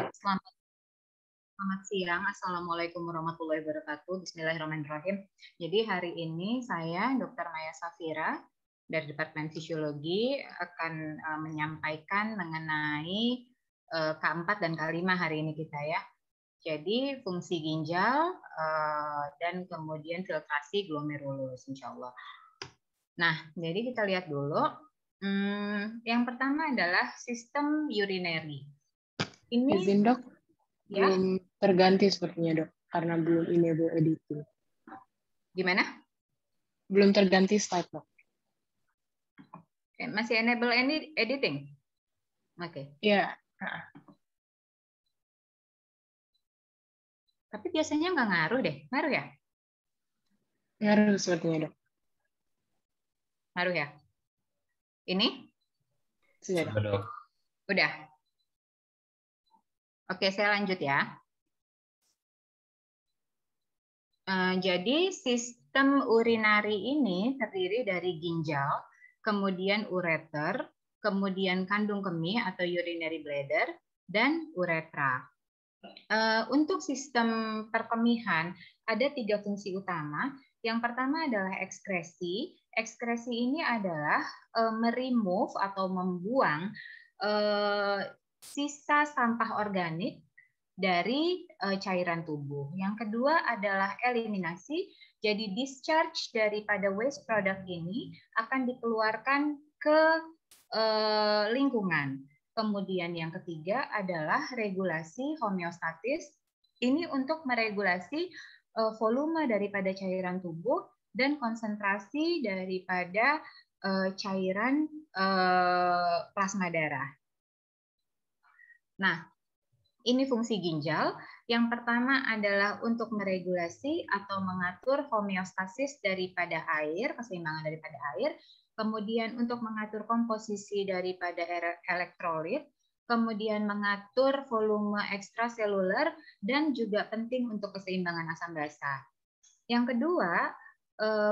Selamat, selamat siang. Assalamualaikum warahmatullahi wabarakatuh. Bismillahirrahmanirrahim. Jadi hari ini saya, Dr. Maya Safira, dari Departemen Fisiologi akan menyampaikan mengenai K4 dan K5 hari ini kita ya. Jadi fungsi ginjal dan kemudian filtrasi glomerulus, insya Allah. Nah, jadi kita lihat dulu. Yang pertama adalah sistem urinary. Ini Izin dok, ya, belum terganti sepertinya dok, karena belum enable editing. gimana? Belum terganti slide dok. Masih enable editing? Oke. Ya. Tapi biasanya nggak ngaruh deh. Ngaruh ya? Ngaruh sepertinya dok. Ngaruh ya? Ini? Sudah dok. Udah. Oke, saya lanjut ya. Jadi sistem urinari ini terdiri dari ginjal, kemudian ureter, kemudian kandung kemih atau urinary bladder, dan uretra. Untuk sistem perkemihan ada 3 fungsi utama. Yang pertama adalah ekskresi. Ekskresi ini adalah meremove atau membuang sisa sampah organik dari cairan tubuh. Yang kedua adalah eliminasi. Jadi discharge daripada waste product ini akan dikeluarkan ke lingkungan. Kemudian yang ketiga adalah regulasi homeostatis. Ini untuk meregulasi volume daripada cairan tubuh dan konsentrasi daripada cairan plasma darah. Nah, ini fungsi ginjal. Yang pertama adalah untuk meregulasi atau mengatur homeostasis daripada air, keseimbangan daripada air. Kemudian untuk mengatur komposisi daripada elektrolit, kemudian mengatur volume ekstraseluler, dan juga penting untuk keseimbangan asam basa. Yang kedua,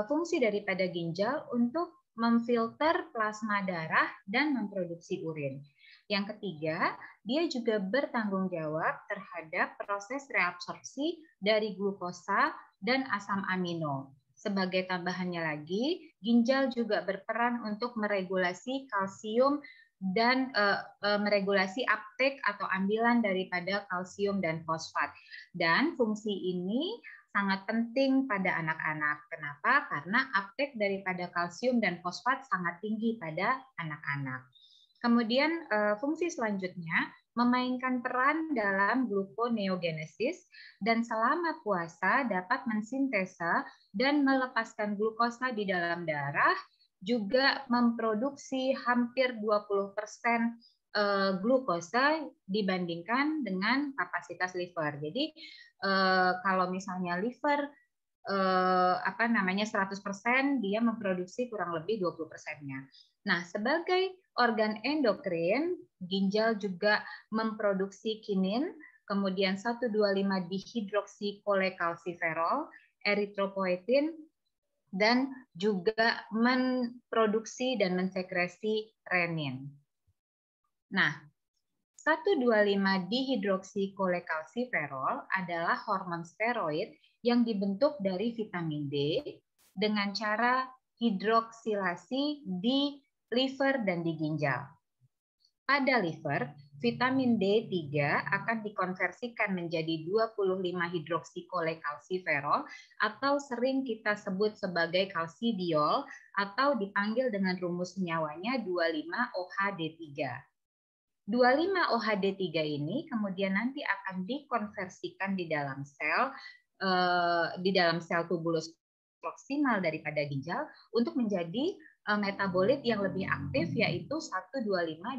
fungsi daripada ginjal untuk memfilter plasma darah dan memproduksi urin. Yang ketiga, dia juga bertanggung jawab terhadap proses reabsorpsi dari glukosa dan asam amino. Sebagai tambahannya lagi, ginjal juga berperan untuk meregulasi kalsium dan meregulasi uptake atau ambilan daripada kalsium dan fosfat. Dan fungsi ini sangat penting pada anak-anak. Kenapa? Karena uptake daripada kalsium dan fosfat sangat tinggi pada anak-anak. Kemudian fungsi selanjutnya memainkan peran dalam gluconeogenesis dan selama puasa dapat mensintesa dan melepaskan glukosa di dalam darah, juga memproduksi hampir 20% glukosa dibandingkan dengan kapasitas liver. Jadi kalau misalnya liver 100%, dia memproduksi kurang lebih 20%-nya. Nah, sebagai organ endokrin, ginjal juga memproduksi kinin, kemudian 1,25 dihidroksikolekalsiferol, eritropoietin, dan juga memproduksi dan mensekresi renin. Nah, 1,25 dihidroksikolekalsiferol adalah hormon steroid yang dibentuk dari vitamin D dengan cara hidroksilasi di liver dan di ginjal. Pada liver, vitamin D3 akan dikonversikan menjadi 25 hidroksikolekalsiferol atau sering kita sebut sebagai kalsidiol atau dipanggil dengan rumus senyawanya 25-OHD3. 25-OHD3 ini kemudian nanti akan dikonversikan di dalam sel tubulus proksimal daripada ginjal untuk menjadi metabolit yang lebih aktif, yaitu 1,25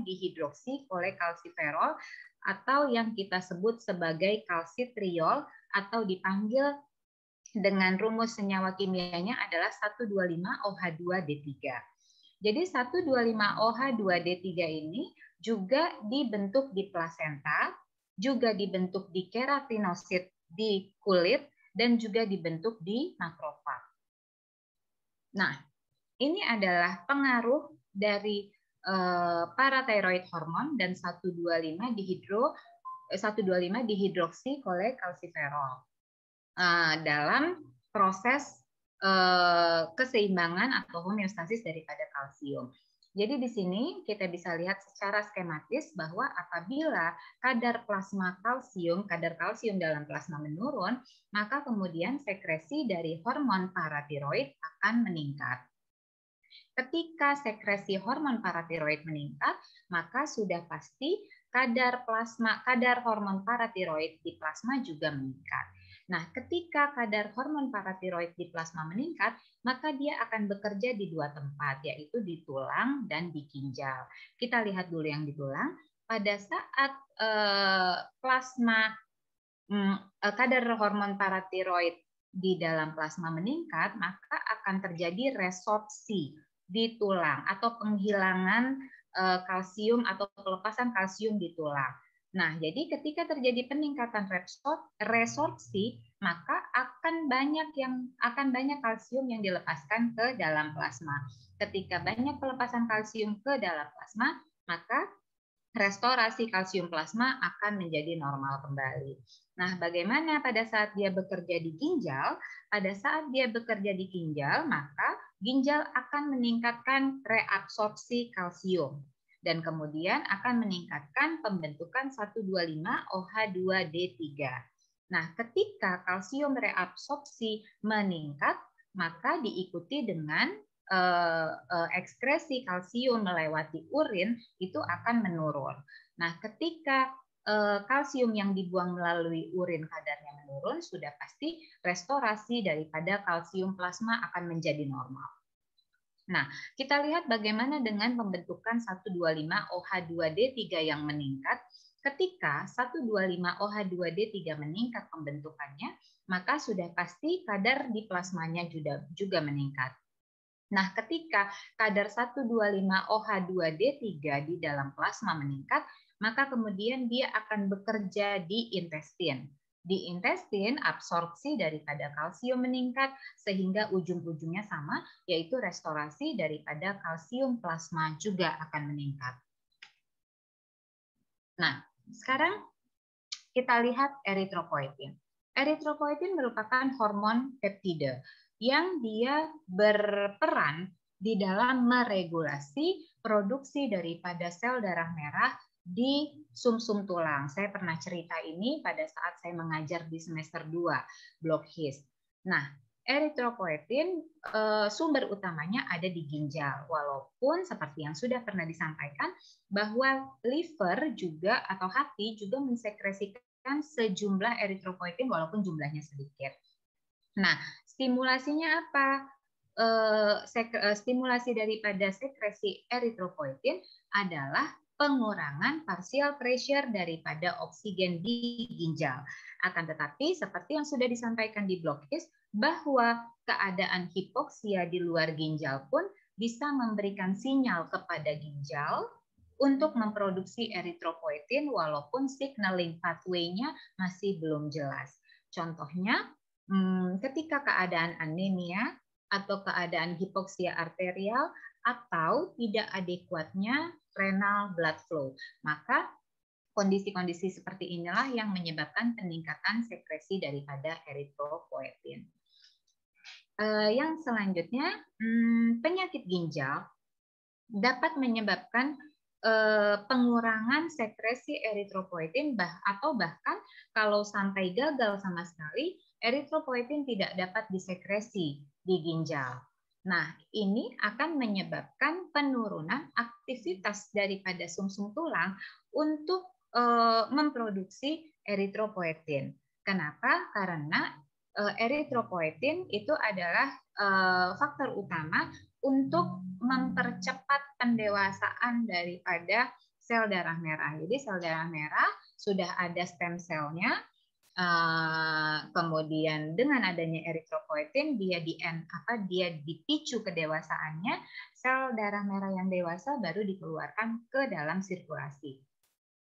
dihidroksikolekalsiferol atau yang kita sebut sebagai kalsitriol atau dipanggil dengan rumus senyawa kimianya adalah 1,25-OH2D3. Jadi 1,25-OH2D3 ini juga dibentuk di plasenta, juga dibentuk di keratinosit di kulit, dan juga dibentuk di makrofag. Nah, ini adalah pengaruh dari parathyroid hormon dan 1,25 dihidro 125 dihidroksikolkalsiferol dalam proses keseimbangan atau homeostasis daripada kalsium. Jadi di sini kita bisa lihat secara skematis bahwa apabila kadar kalsium dalam plasma menurun, maka kemudian sekresi dari hormon paratiroid akan meningkat. Ketika sekresi hormon paratiroid meningkat, maka sudah pasti kadar hormon paratiroid di plasma juga meningkat. Nah, ketika kadar hormon paratiroid di plasma meningkat, maka dia akan bekerja di dua tempat, yaitu di tulang dan di ginjal. Kita lihat dulu yang di tulang. Pada saat kadar hormon paratiroid di dalam plasma meningkat, maka akan terjadi resorpsi di tulang atau penghilangan kalsium atau pelepasan kalsium di tulang. Nah, jadi ketika terjadi peningkatan resorpsi, maka akan banyak kalsium yang dilepaskan ke dalam plasma. Ketika banyak pelepasan kalsium ke dalam plasma, maka restorasi kalsium plasma akan menjadi normal kembali. Nah, bagaimana pada saat dia bekerja di ginjal? Pada saat dia bekerja di ginjal, maka ginjal akan meningkatkan reabsorpsi kalsium dan kemudian akan meningkatkan pembentukan 125-OH2D3. Nah, ketika kalsium reabsorpsi meningkat, maka diikuti dengan ekskresi kalsium melewati urin itu akan menurun. Nah, ketika kalsium yang dibuang melalui urin kadarnya menurun, sudah pasti restorasi daripada kalsium plasma akan menjadi normal. Nah, kita lihat bagaimana dengan pembentukan 125-OH2D3 yang meningkat. Ketika 125-OH2D3 meningkat pembentukannya, maka sudah pasti kadar di plasmanya juga meningkat. Nah, ketika kadar 125-OH2D3 di dalam plasma meningkat, maka kemudian dia akan bekerja di intestin. Di intestin, absorpsi daripada kalsium meningkat, sehingga ujung-ujungnya sama, yaitu restorasi daripada kalsium plasma juga akan meningkat. Nah, sekarang kita lihat eritropoietin. Eritropoietin merupakan hormon peptida yang dia berperan di dalam meregulasi produksi daripada sel darah merah di sumsum tulang. Saya pernah cerita ini pada saat saya mengajar di semester 2, blok HIS. Nah, eritropoietin sumber utamanya ada di ginjal, walaupun seperti yang sudah pernah disampaikan bahwa liver juga atau hati juga mensekresikan sejumlah eritropoietin walaupun jumlahnya sedikit. Nah, stimulasinya apa? Stimulasi daripada sekresi eritropoietin adalah pengurangan partial pressure daripada oksigen di ginjal. Akan tetapi seperti yang sudah disampaikan di blog HIS bahwa keadaan hipoksia di luar ginjal pun bisa memberikan sinyal kepada ginjal untuk memproduksi eritropoietin walaupun signaling pathway-nya masih belum jelas. Contohnya, ketika keadaan anemia atau keadaan hipoksia arterial atau tidak adekuatnya renal blood flow, maka kondisi-kondisi seperti inilah yang menyebabkan peningkatan sekresi daripada eritropoietin. Yang selanjutnya, penyakit ginjal dapat menyebabkan pengurangan sekresi eritropoietin atau bahkan kalau sampai gagal sama sekali, eritropoietin tidak dapat disekresi di ginjal. Nah, ini akan menyebabkan penurunan aktivitas daripada sumsum tulang untuk memproduksi eritropoietin. Kenapa? Karena eritropoietin itu adalah faktor utama untuk mempercepat pendewasaan daripada sel darah merah. Jadi sel darah merah sudah ada stem selnya, kemudian dengan adanya eritropoietin dia dipicu kedewasaannya, sel darah merah yang dewasa baru dikeluarkan ke dalam sirkulasi.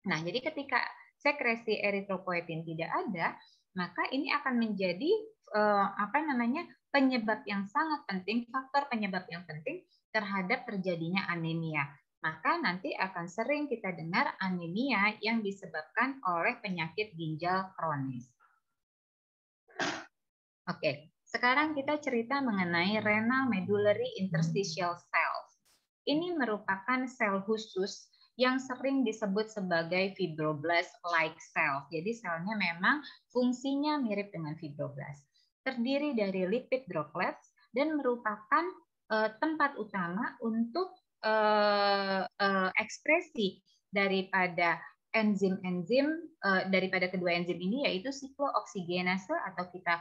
Nah, jadi ketika sekresi eritropoietin tidak ada, maka ini akan menjadi penyebab yang sangat penting, faktor penyebab yang penting terhadap terjadinya anemia. maka nanti akan sering kita dengar anemia yang disebabkan oleh penyakit ginjal kronis. Oke, sekarang kita cerita mengenai renal medullary interstitial cells. Ini merupakan sel khusus yang sering disebut sebagai fibroblast-like cell. Jadi selnya memang fungsinya mirip dengan fibroblast. Terdiri dari lipid droplets dan merupakan tempat utama untuk ekspresi daripada enzim-enzim daripada kedua enzim ini, yaitu siklooksigenase atau kita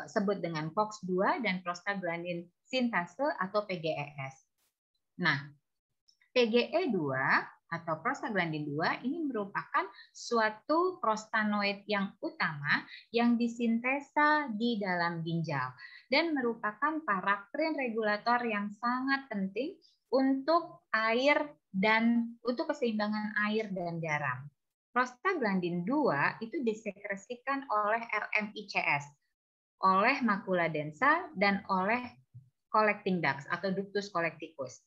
sebut dengan COX-2 dan prostaglandin sintase atau PGES. Nah, PGE2 atau prostaglandin 2 ini merupakan suatu prostanoid yang utama yang disintesa di dalam ginjal dan merupakan paraktrin regulator yang sangat penting untuk air dan untuk keseimbangan air dan garam. Prostaglandin 2 itu disekresikan oleh RMICS, oleh makula densa, dan oleh collecting ducts atau ductus collecticus.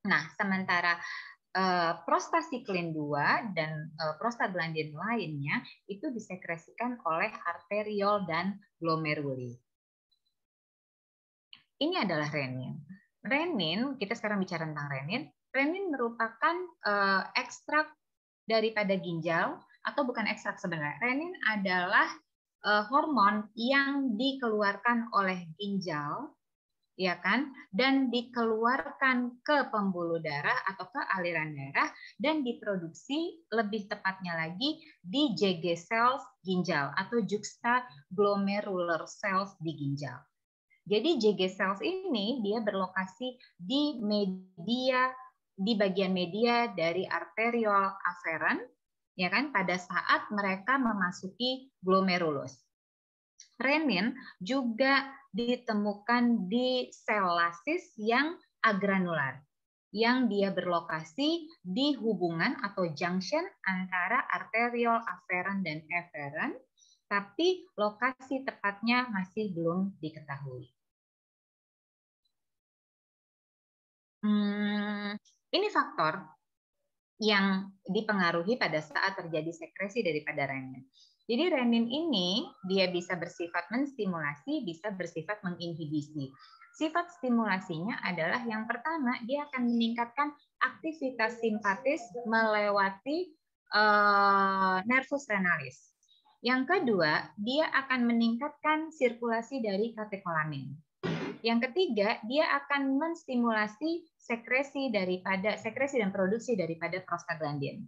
Nah, sementara prostasiklin 2 dan prostaglandin lainnya itu disekresikan oleh arteriol dan glomeruli. Ini adalah renin. Renin, kita sekarang bicara tentang renin. Renin merupakan ekstrak daripada ginjal, atau bukan ekstrak sebenarnya. Renin adalah hormon yang dikeluarkan oleh ginjal, ya kan, dan dikeluarkan ke pembuluh darah atau ke aliran darah dan diproduksi lebih tepatnya lagi di JG cells ginjal atau juxtaglomerular cells di ginjal. Jadi JG cells ini dia berlokasi di media, di bagian media dari arteriol afferent, ya kan, pada saat mereka memasuki glomerulus. Renin juga ditemukan di sel lasis yang agranular, yang dia berlokasi di hubungan atau junction antara arteriol afferent dan efferent, tapi lokasi tepatnya masih belum diketahui. Ini faktor yang dipengaruhi pada saat terjadi sekresi daripada renin. Jadi renin ini dia bisa bersifat menstimulasi, bisa bersifat menginhibisi. Sifat stimulasinya adalah yang pertama, dia akan meningkatkan aktivitas simpatis melewati nervus renalis. Yang kedua, dia akan meningkatkan sirkulasi dari katekolamin. Yang ketiga, dia akan menstimulasi sekresi dan produksi daripada prostaglandin.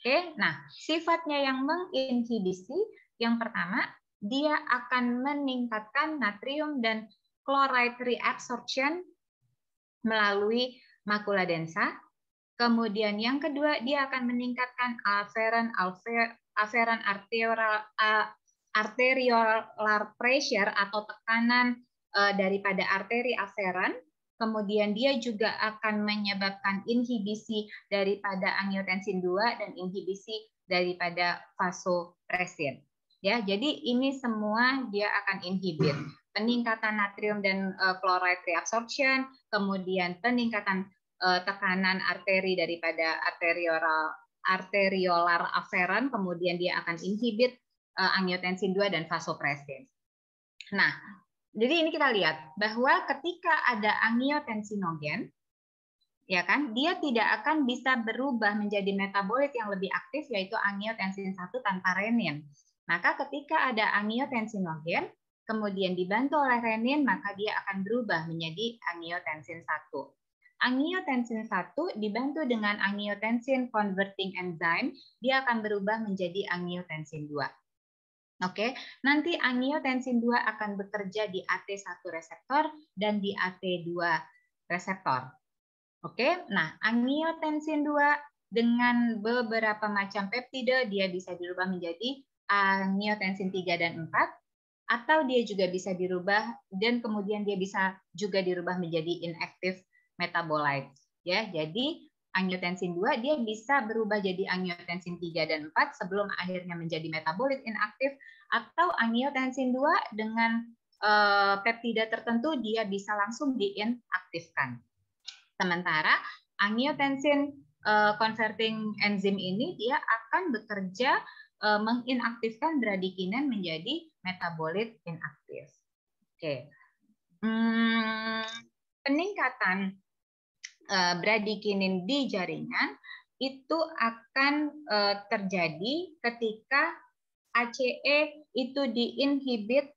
Oke, nah sifatnya yang menginhibisi, yang pertama, dia akan meningkatkan natrium dan chloride reabsorption melalui makula densa. Kemudian yang kedua, dia akan meningkatkan afferent arteriolar pressure atau tekanan daripada arteri afferent. Kemudian dia juga akan menyebabkan inhibisi daripada angiotensin 2 dan inhibisi daripada vasopressin. Ya, jadi ini semua dia akan inhibit. Peningkatan natrium dan chloride reabsorption, kemudian peningkatan tekanan arteri daripada arteriolar afferent, kemudian dia akan inhibit angiotensin 2 dan vasopressin. Nah, jadi ini kita lihat bahwa ketika ada angiotensinogen, ya kan, dia tidak akan bisa berubah menjadi metabolit yang lebih aktif, yaitu angiotensin 1 tanpa renin. Maka ketika ada angiotensinogen, kemudian dibantu oleh renin, maka dia akan berubah menjadi angiotensin 1. Angiotensin 1 dibantu dengan angiotensin converting enzyme, dia akan berubah menjadi angiotensin 2. Oke, nanti angiotensin 2 akan bekerja di AT1 reseptor dan di AT2 reseptor. Oke, nah angiotensin 2 dengan beberapa macam peptida dia bisa dirubah menjadi angiotensin 3 dan 4, atau dia juga bisa dirubah dan kemudian dia bisa juga dirubah menjadi inactive metabolite. Ya, jadi angiotensin 2 dia bisa berubah jadi angiotensin 3 dan 4 sebelum akhirnya menjadi metabolit inaktif, atau angiotensin 2 dengan peptida tertentu dia bisa langsung diinaktifkan. Sementara angiotensin converting enzim ini dia akan bekerja menginaktifkan bradikinin menjadi metabolit inaktif. Oke. Peningkatan bradikinin di jaringan itu akan terjadi ketika ACE itu diinhibit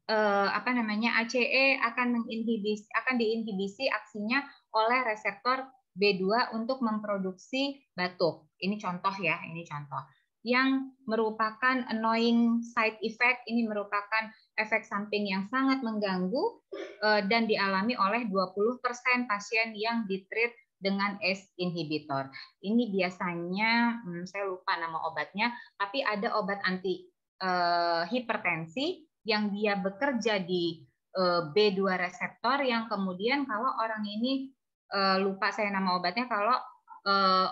ACE akan diinhibisi aksinya oleh reseptor B2 untuk memproduksi batuk. Ini contoh ya, ini contoh. Yang merupakan annoying side effect, ini merupakan efek samping yang sangat mengganggu dan dialami oleh 20% pasien yang ditreat dengan ACE inhibitor. Ini biasanya, saya lupa nama obatnya, tapi ada obat anti hipertensi yang dia bekerja di B2 reseptor yang kemudian kalau orang ini lupa saya nama obatnya, kalau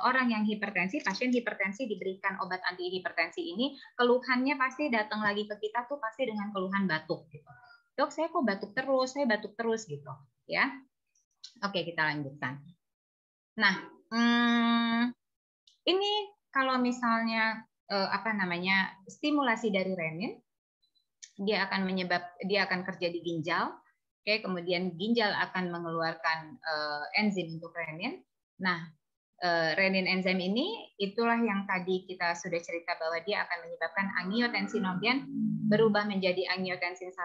orang yang hipertensi, pasien hipertensi diberikan obat anti hipertensi ini, keluhannya pasti datang lagi ke kita tuh pasti dengan keluhan batuk gitu. Dok, saya kok batuk terus gitu ya. Oke, kita lanjutkan. Nah, ini kalau misalnya stimulasi dari renin, dia akan kerja di ginjal. Oke, kemudian ginjal akan mengeluarkan enzim untuk renin. Nah, renin enzim ini itulah yang tadi kita sudah cerita bahwa dia akan menyebabkan angiotensinogen berubah menjadi angiotensin 1.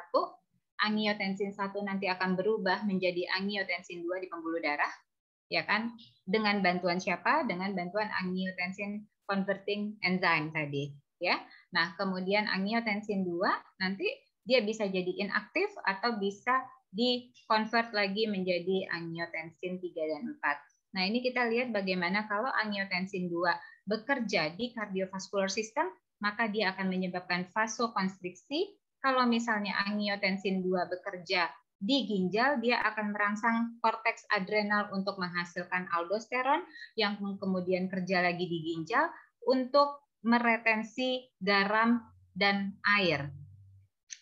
Angiotensin 1 nanti akan berubah menjadi angiotensin 2 di pembuluh darah, ya kan? Dengan bantuan siapa? Dengan bantuan angiotensin converting enzyme tadi, ya. Nah, kemudian angiotensin 2 nanti dia bisa jadi inaktif atau bisa di-convert lagi menjadi angiotensin 3 dan 4. Nah, ini kita lihat bagaimana kalau angiotensin 2 bekerja di cardiovascular system, maka dia akan menyebabkan vasokonstriksi. Kalau misalnya angiotensin 2 bekerja di ginjal, dia akan merangsang korteks adrenal untuk menghasilkan aldosteron yang kemudian kerja lagi di ginjal untuk meretensi garam dan air.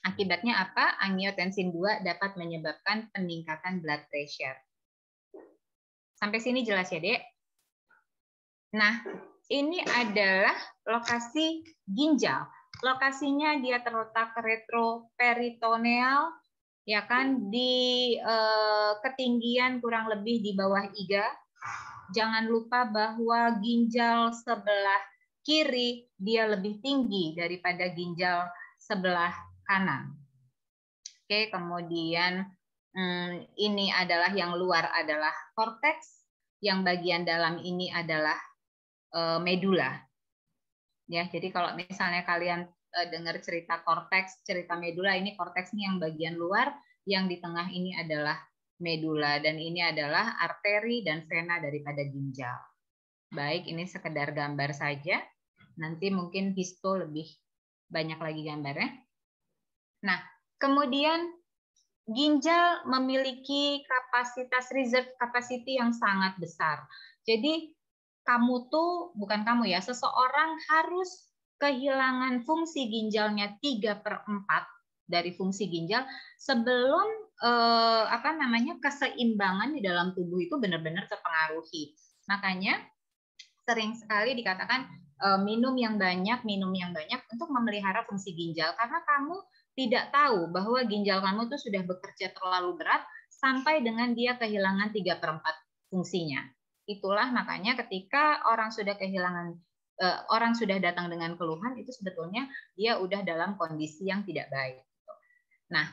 Akibatnya apa? Angiotensin 2 dapat menyebabkan peningkatan blood pressure. Sampai sini jelas ya, Dek? Nah, ini adalah lokasi ginjal. Lokasinya dia terletak retroperitoneal, ya kan, di ketinggian kurang lebih di bawah iga. Jangan lupa bahwa ginjal sebelah kiri dia lebih tinggi daripada ginjal sebelah kanan. Oke, kemudian ini adalah yang luar adalah korteks, yang bagian dalam ini adalah medula. Ya, jadi kalau misalnya kalian dengar cerita korteks, cerita medula, ini korteks ini yang bagian luar, yang di tengah ini adalah medula, dan ini adalah arteri dan vena daripada ginjal. Baik, ini sekedar gambar saja. Nanti mungkin histo lebih banyak lagi gambarnya. Nah, kemudian ginjal memiliki kapasitas reserve capacity yang sangat besar. Jadi bukan kamu ya, seseorang harus kehilangan fungsi ginjalnya 3/4 dari fungsi ginjal sebelum keseimbangan di dalam tubuh itu benar-benar terpengaruhi. Makanya sering sekali dikatakan minum yang banyak untuk memelihara fungsi ginjal, karena kamu tidak tahu bahwa ginjal kamu tuh sudah bekerja terlalu berat sampai dengan dia kehilangan 3/4 fungsinya. Itulah makanya ketika orang sudah datang dengan keluhan, itu sebetulnya dia udah dalam kondisi yang tidak baik. Nah,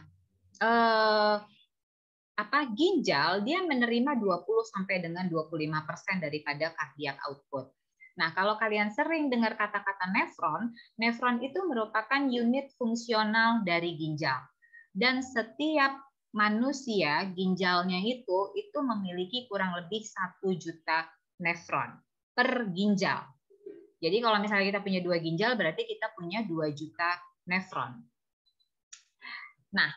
ginjal dia menerima 20 sampai dengan 25% daripada cardiac output. Nah, kalau kalian sering dengar kata-kata nefron, nefron itu merupakan unit fungsional dari ginjal. Dan setiap manusia ginjalnya itu memiliki kurang lebih 1 juta nefron per ginjal. Jadi kalau misalnya kita punya 2 ginjal, berarti kita punya 2 juta nefron. Nah,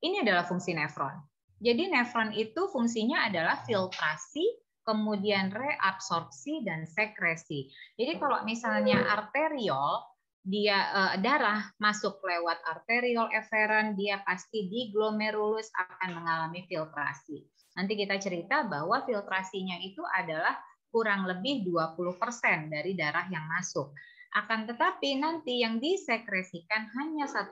ini adalah fungsi nefron. Jadi nefron itu fungsinya adalah filtrasi, kemudian reabsorpsi dan sekresi. Jadi kalau misalnya arteriol darah masuk lewat arteriol efferent, dia pasti di glomerulus akan mengalami filtrasi. Nanti kita cerita bahwa filtrasinya itu adalah kurang lebih 20% dari darah yang masuk. Akan tetapi nanti yang disekresikan hanya 1%,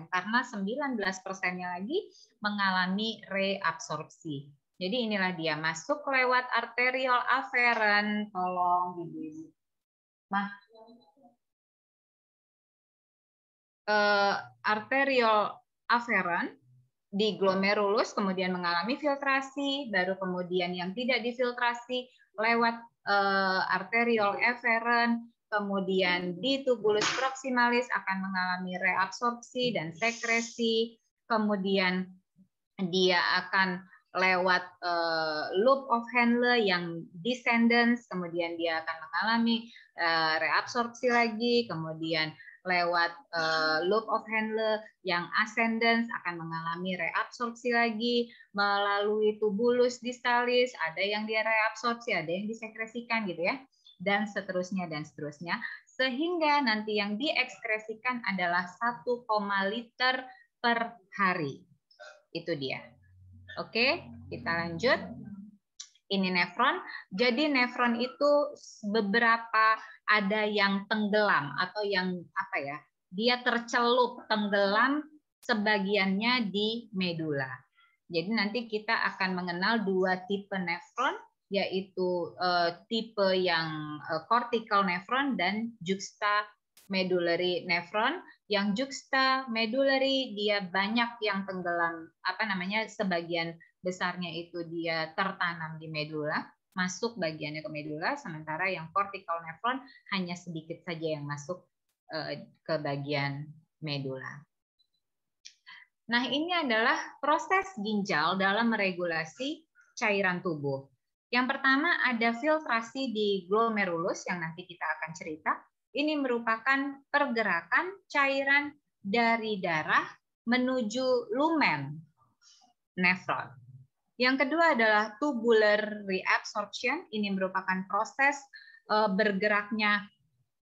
karena 19%-nya lagi mengalami reabsorpsi. Jadi inilah dia, masuk lewat arteriol afferent, tolong dibuat. Arteriol afferent di glomerulus, kemudian mengalami filtrasi, baru kemudian yang tidak difiltrasi lewat arteriol efferent, kemudian di tubulus proximalis akan mengalami reabsorpsi dan sekresi, kemudian dia akan lewat loop of Henle yang descendants, kemudian dia akan mengalami reabsorpsi lagi, kemudian lewat loop of Henle yang ascendans akan mengalami reabsorpsi lagi, melalui tubulus distalis, ada yang dia reabsorpsi, ada yang disekresikan gitu ya, dan seterusnya, sehingga nanti yang diekskresikan adalah 1, liter per hari. Itu dia. Oke, kita lanjut. Ini nefron. Jadi nefron itu beberapa ada yang tenggelam atau yang apa ya? Dia tercelup tenggelam, sebagiannya di medula. Jadi nanti kita akan mengenal 2 tipe nefron, yaitu tipe yang cortical nefron dan juxtamedullary nefron. Yang juxtamedullary dia banyak yang tenggelam, sebagian besarnya itu dia tertanam di medula, masuk bagiannya ke medula, sementara yang cortical nefron hanya sedikit saja yang masuk ke bagian medula. Nah, ini adalah proses ginjal dalam meregulasi cairan tubuh. Yang pertama ada filtrasi di glomerulus yang nanti kita akan cerita. Ini merupakan pergerakan cairan dari darah menuju lumen nefron. Yang kedua adalah tubular reabsorption. Ini merupakan proses bergeraknya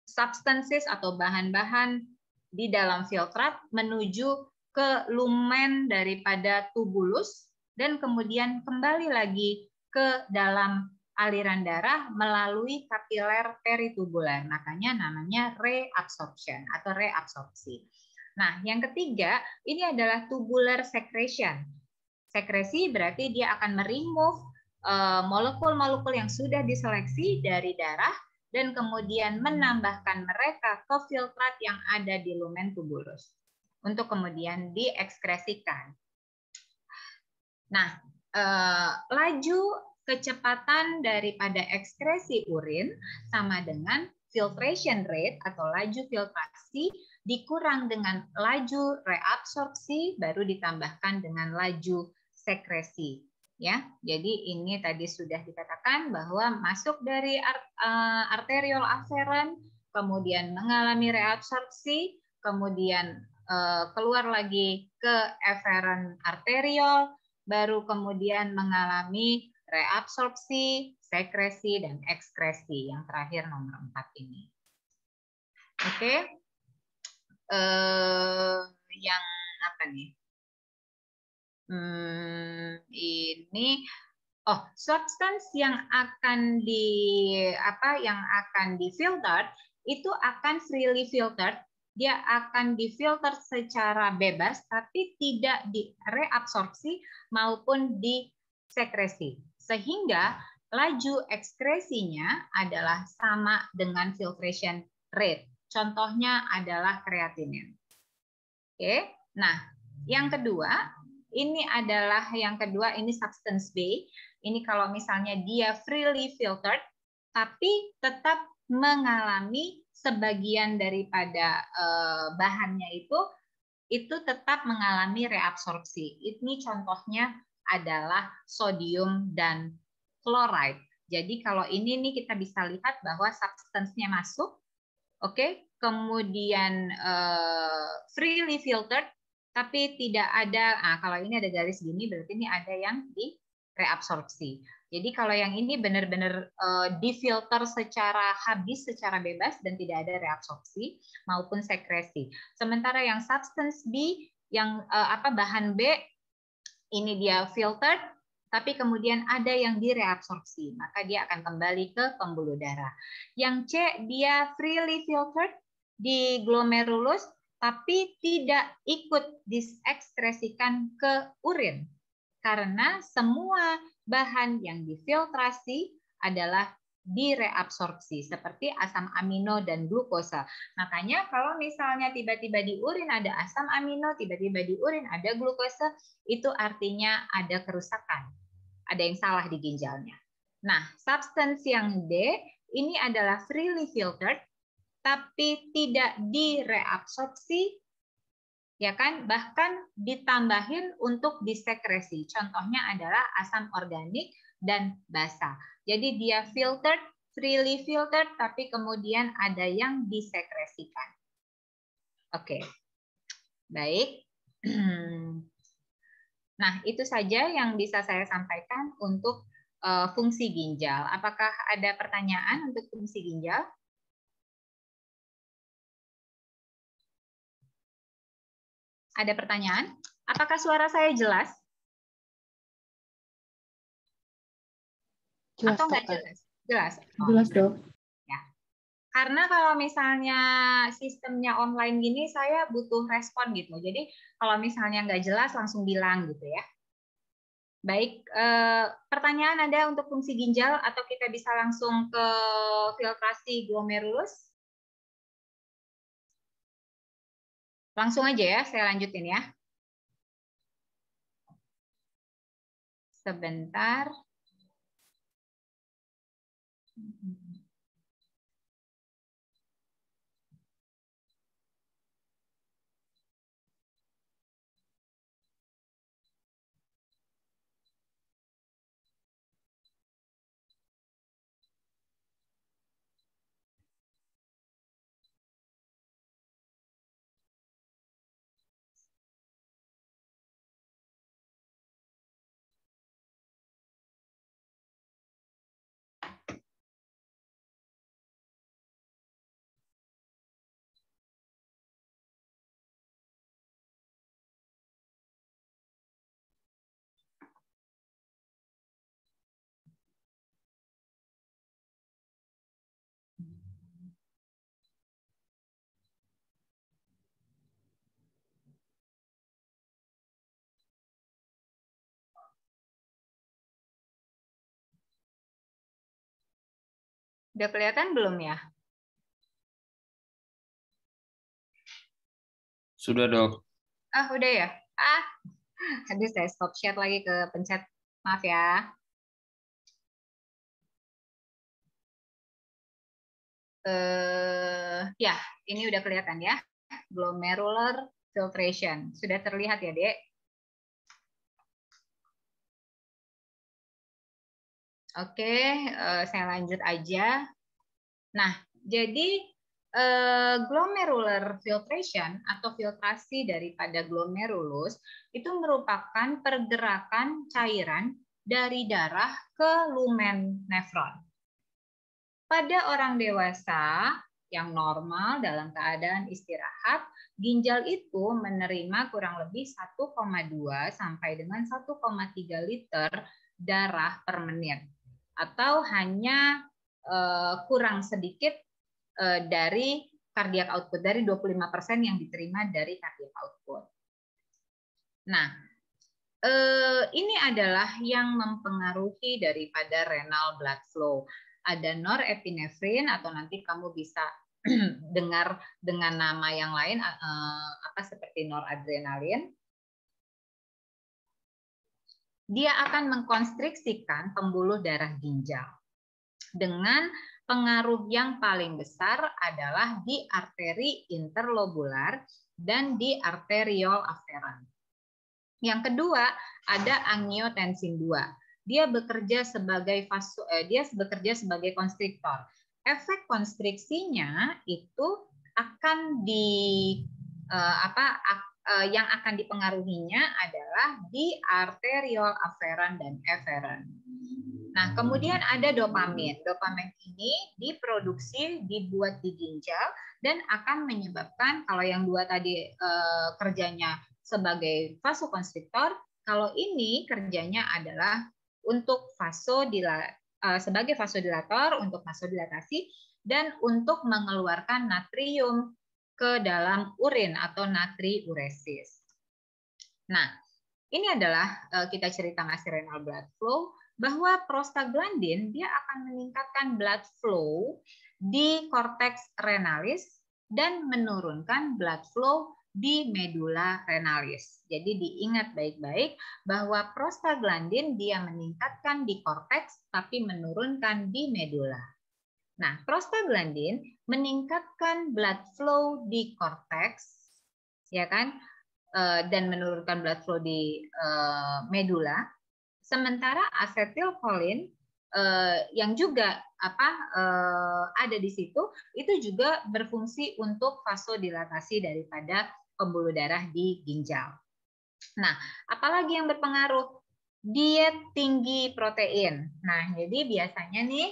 substances atau bahan-bahan di dalam filtrat menuju ke lumen daripada tubulus dan kemudian kembali lagi ke dalam aliran darah melalui kapiler peritubular. Makanya namanya reabsorption atau reabsorpsi. Nah, yang ketiga ini adalah tubular secretion. Sekresi berarti dia akan meremove molekul-molekul yang sudah diseleksi dari darah dan kemudian menambahkan mereka ke filtrat yang ada di lumen tubulus untuk kemudian diekskresikan. Nah, laju kecepatan daripada ekskresi urin sama dengan filtration rate atau laju filtrasi dikurang dengan laju reabsorpsi baru ditambahkan dengan laju sekresi. Ya, jadi ini tadi sudah dikatakan bahwa masuk dari arteriol afferent, kemudian mengalami reabsorpsi, kemudian keluar lagi ke efferent arteriol, baru kemudian mengalami reabsorpsi, sekresi, dan ekskresi. Yang terakhir nomor 4 ini. Oke. Yang apa nih? Ini substance yang akan difilter itu akan freely filtered. Dia akan difilter secara bebas, tapi tidak direabsorpsi maupun disekresi. Sehingga laju ekskresinya adalah sama dengan filtration rate. Contohnya adalah kreatinin. Oke, nah yang kedua, ini substance B. Ini kalau misalnya dia freely filtered, tapi tetap mengalami sebagian daripada bahannya itu tetap mengalami reabsorpsi. Ini contohnya adalah sodium dan chloride. Jadi kalau ini nih kita bisa lihat bahwa substance-nya masuk, oke, kemudian freely filtered, tapi tidak ada. Kalau ini ada garis gini berarti ini ada yang reabsorpsi. Jadi kalau yang ini benar-benar difilter secara habis, secara bebas dan tidak ada reabsorpsi maupun sekresi. Sementara yang substance B, yang bahan B ini dia filtered, tapi kemudian ada yang direabsorpsi, maka dia akan kembali ke pembuluh darah. Yang C dia freely filtered di glomerulus, tapi tidak ikut disekskresikan ke urin. Karena semua bahan yang difiltrasi adalah direabsorpsi seperti asam amino dan glukosa. Makanya kalau misalnya tiba-tiba di urin ada asam amino, tiba-tiba di urin ada glukosa, itu artinya ada kerusakan. Ada yang salah di ginjalnya. Nah, substance yang D ini adalah freely filtered tapi tidak direabsorpsi, ya kan, bahkan ditambahin untuk disekresi. Contohnya adalah asam organik dan basa. Jadi dia filtered, freely filtered, tapi kemudian ada yang disekresikan. Oke, baik. Nah, itu saja yang bisa saya sampaikan untuk fungsi ginjal. Apakah ada pertanyaan untuk fungsi ginjal? Ada pertanyaan? Apakah suara saya jelas? Jelas, atau nggak jelas? Jelas. Oh, jelas dok. Ya. Karena kalau misalnya sistemnya online gini, saya butuh respon gitu. Jadi kalau misalnya nggak jelas, langsung bilang gitu ya. Baik, pertanyaan ada untuk fungsi ginjal atau kita bisa langsung ke filtrasi glomerulus? Langsung aja ya, saya lanjutin ya. Sebentar. Udah kelihatan belum ya? Sudah, Dok. Ah, udah ya? Aduh, saya stop share lagi ke pencet. Maaf ya. Ya, ini udah kelihatan ya. Glomerular filtration. Sudah terlihat ya, Dek? Oke, saya lanjut aja. Nah, jadi glomerular filtration atau filtrasi daripada glomerulus itu merupakan pergerakan cairan dari darah ke lumen nefron. Pada orang dewasa yang normal dalam keadaan istirahat, ginjal itu menerima kurang lebih 1,2 sampai dengan 1,3 liter darah per menit, atau hanya kurang sedikit dari cardiac output, dari 25% yang diterima dari cardiac output. Nah, ini adalah yang mempengaruhi daripada renal blood flow. Ada norepinefrin atau nanti kamu bisa dengar dengan nama yang lain seperti noradrenalin. Dia akan mengkonstriksikan pembuluh darah ginjal. Dengan pengaruh yang paling besar adalah di arteri interlobular dan di arteriol afferent. Yang kedua, ada angiotensin 2. Dia bekerja sebagai konstriktor. Efek konstriksinya itu akan yang akan dipengaruhinya adalah di arteriol aferan dan efferent. Nah, kemudian ada dopamin. Dopamin ini diproduksi, dibuat di ginjal dan akan menyebabkan, kalau yang dua tadi kerjanya sebagai vasokonstriktor, kalau ini kerjanya adalah untuk sebagai vasodilator, untuk vasodilatasi, dan untuk mengeluarkan natrium ke dalam urin atau natriuresis. Nah, ini adalah kita cerita ngasih renal blood flow, bahwa prostaglandin dia akan meningkatkan blood flow di korteks renalis dan menurunkan blood flow di medula renalis. Jadi diingat baik-baik bahwa prostaglandin dia meningkatkan di korteks tapi menurunkan di medula. Nah, prostaglandin meningkatkan blood flow di korteks, ya kan, dan menurunkan blood flow di medula. Sementara asetilkolin yang juga ada di situ itu juga berfungsi untuk vasodilatasi daripada pembuluh darah di ginjal. Nah, apalagi yang berpengaruh? Diet tinggi protein. Nah, jadi biasanya nih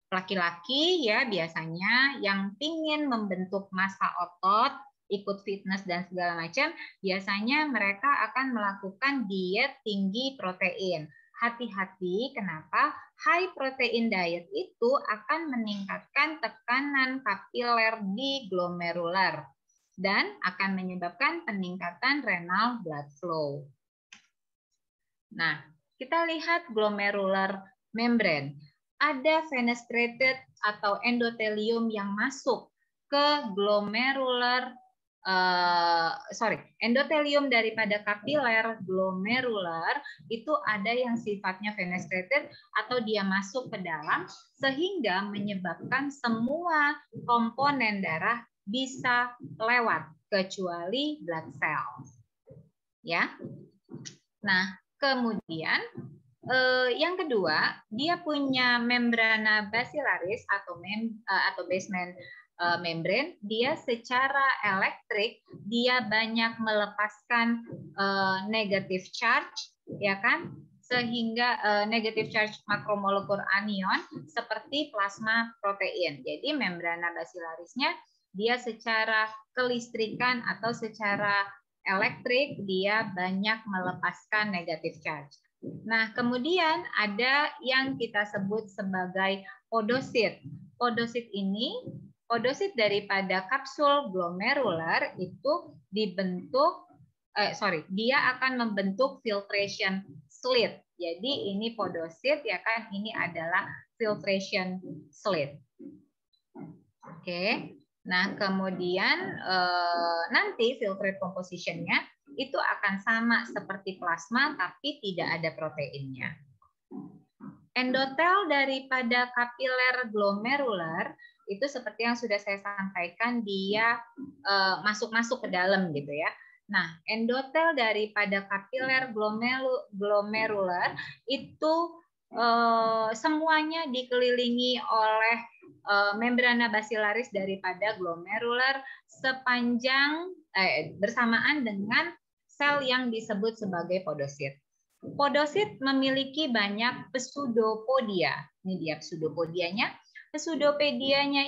laki-laki ya biasanya yang ingin membentuk massa otot, ikut fitness dan segala macam, biasanya mereka akan melakukan diet tinggi protein. Hati-hati, kenapa? High protein diet itu akan meningkatkan tekanan kapiler di glomerular dan akan menyebabkan peningkatan renal blood flow. Nah, kita lihat glomerular membrane. Ada fenestrated atau endotelium yang masuk ke glomerular endotelium daripada kapiler glomerular itu ada yang sifatnya fenestrated atau dia masuk ke dalam sehingga menyebabkan semua komponen darah bisa lewat kecuali blood cells. Ya. Nah, kemudian yang kedua, dia punya membrana basilaris atau basement membrane, dia secara elektrik dia banyak melepaskan negative charge, ya kan, sehingga negative charge makromolekul anion seperti plasma protein. Jadi membrana basilarisnya dia secara kelistrikan atau secara elektrik dia banyak melepaskan negative charge. Nah, kemudian ada yang kita sebut sebagai podosit. Podosit daripada kapsul glomerular itu dia akan membentuk filtration slit. Jadi ini podosit ya kan, ini adalah filtration slit. Oke. Nah, kemudian nanti filtrate composition-nya itu akan sama seperti plasma tapi tidak ada proteinnya. Endotel daripada kapiler glomerular itu seperti yang sudah saya sampaikan, dia masuk-masuk ke dalam gitu ya. Nah, endotel daripada kapiler glomerular itu semuanya dikelilingi oleh membrana basilaris daripada glomerular sepanjang bersamaan dengan sel yang disebut sebagai podosit. Podosit memiliki banyak pseudopodiya. Ini dia pseudopodianya. Pseudopodianya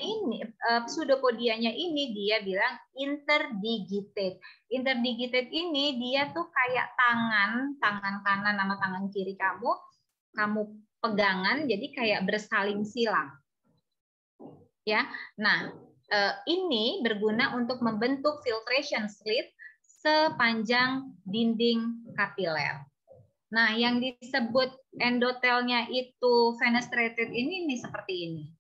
ini dia bilang interdigitate. Interdigitate ini dia tuh kayak tangan kanan sama tangan kiri kamu pegangan, jadi kayak bersaling silang. Ya. Nah, ini berguna untuk membentuk filtration slit sepanjang dinding kapiler. Nah, yang disebut endotelnya itu fenestrated ini seperti ini.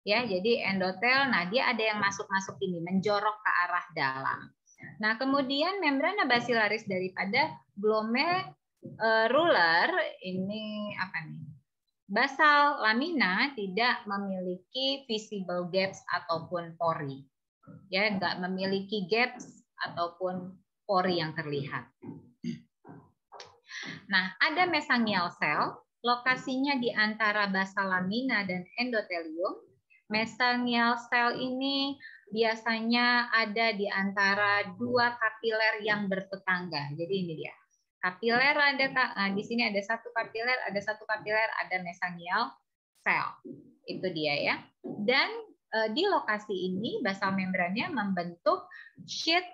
Ya, jadi endotel, nah dia ada yang masuk-masuk ini, menjorok ke arah dalam. Nah, kemudian membrana basilaris daripada glomerular ini apa nih? Basal lamina tidak memiliki visible gaps ataupun pori. Ya, enggak memiliki gaps ataupun pori yang terlihat. Nah, ada mesangial cell, lokasinya di antara basal lamina dan endotelium. Mesangial cell ini biasanya ada di antara dua kapiler yang bertetangga. Jadi ini dia. Kapiler ada di sini ada satu kapiler, ada mesangial sel. Itu dia ya. Dan di lokasi ini basal membrannya membentuk sheet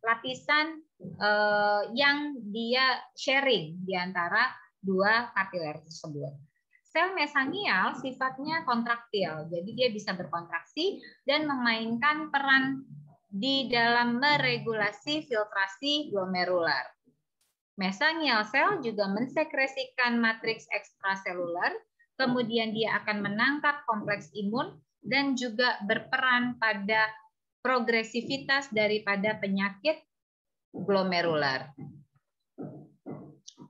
lapisan yang dia sharing di antara dua kapiler tersebut. Sel mesangial sifatnya kontraktil, jadi dia bisa berkontraksi dan memainkan peran di dalam meregulasi filtrasi glomerular. Mesangial sel juga mensekresikan matriks ekstraseluler, kemudian dia akan menangkap kompleks imun dan juga berperan pada progresivitas daripada penyakit glomerular.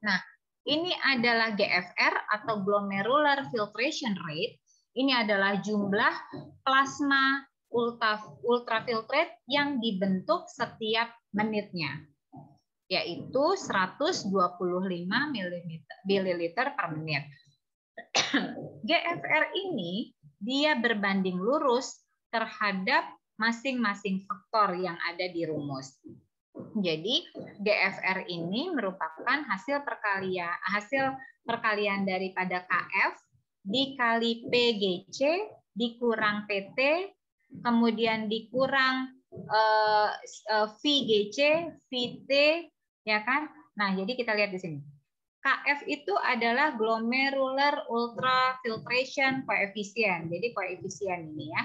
Nah, ini adalah GFR atau glomerular filtration rate. Ini adalah jumlah plasma ultrafiltrate yang dibentuk setiap menitnya, yaitu 125 ml per menit. GFR ini dia berbanding lurus terhadap masing-masing faktor yang ada di rumus. Jadi GFR ini merupakan hasil perkalian daripada KF dikali PGC dikurang PT, kemudian dikurang VGC, VT, ya kan? Nah, jadi kita lihat di sini. KF itu adalah glomerular ultrafiltration coefficient. Jadi koefisien ini ya.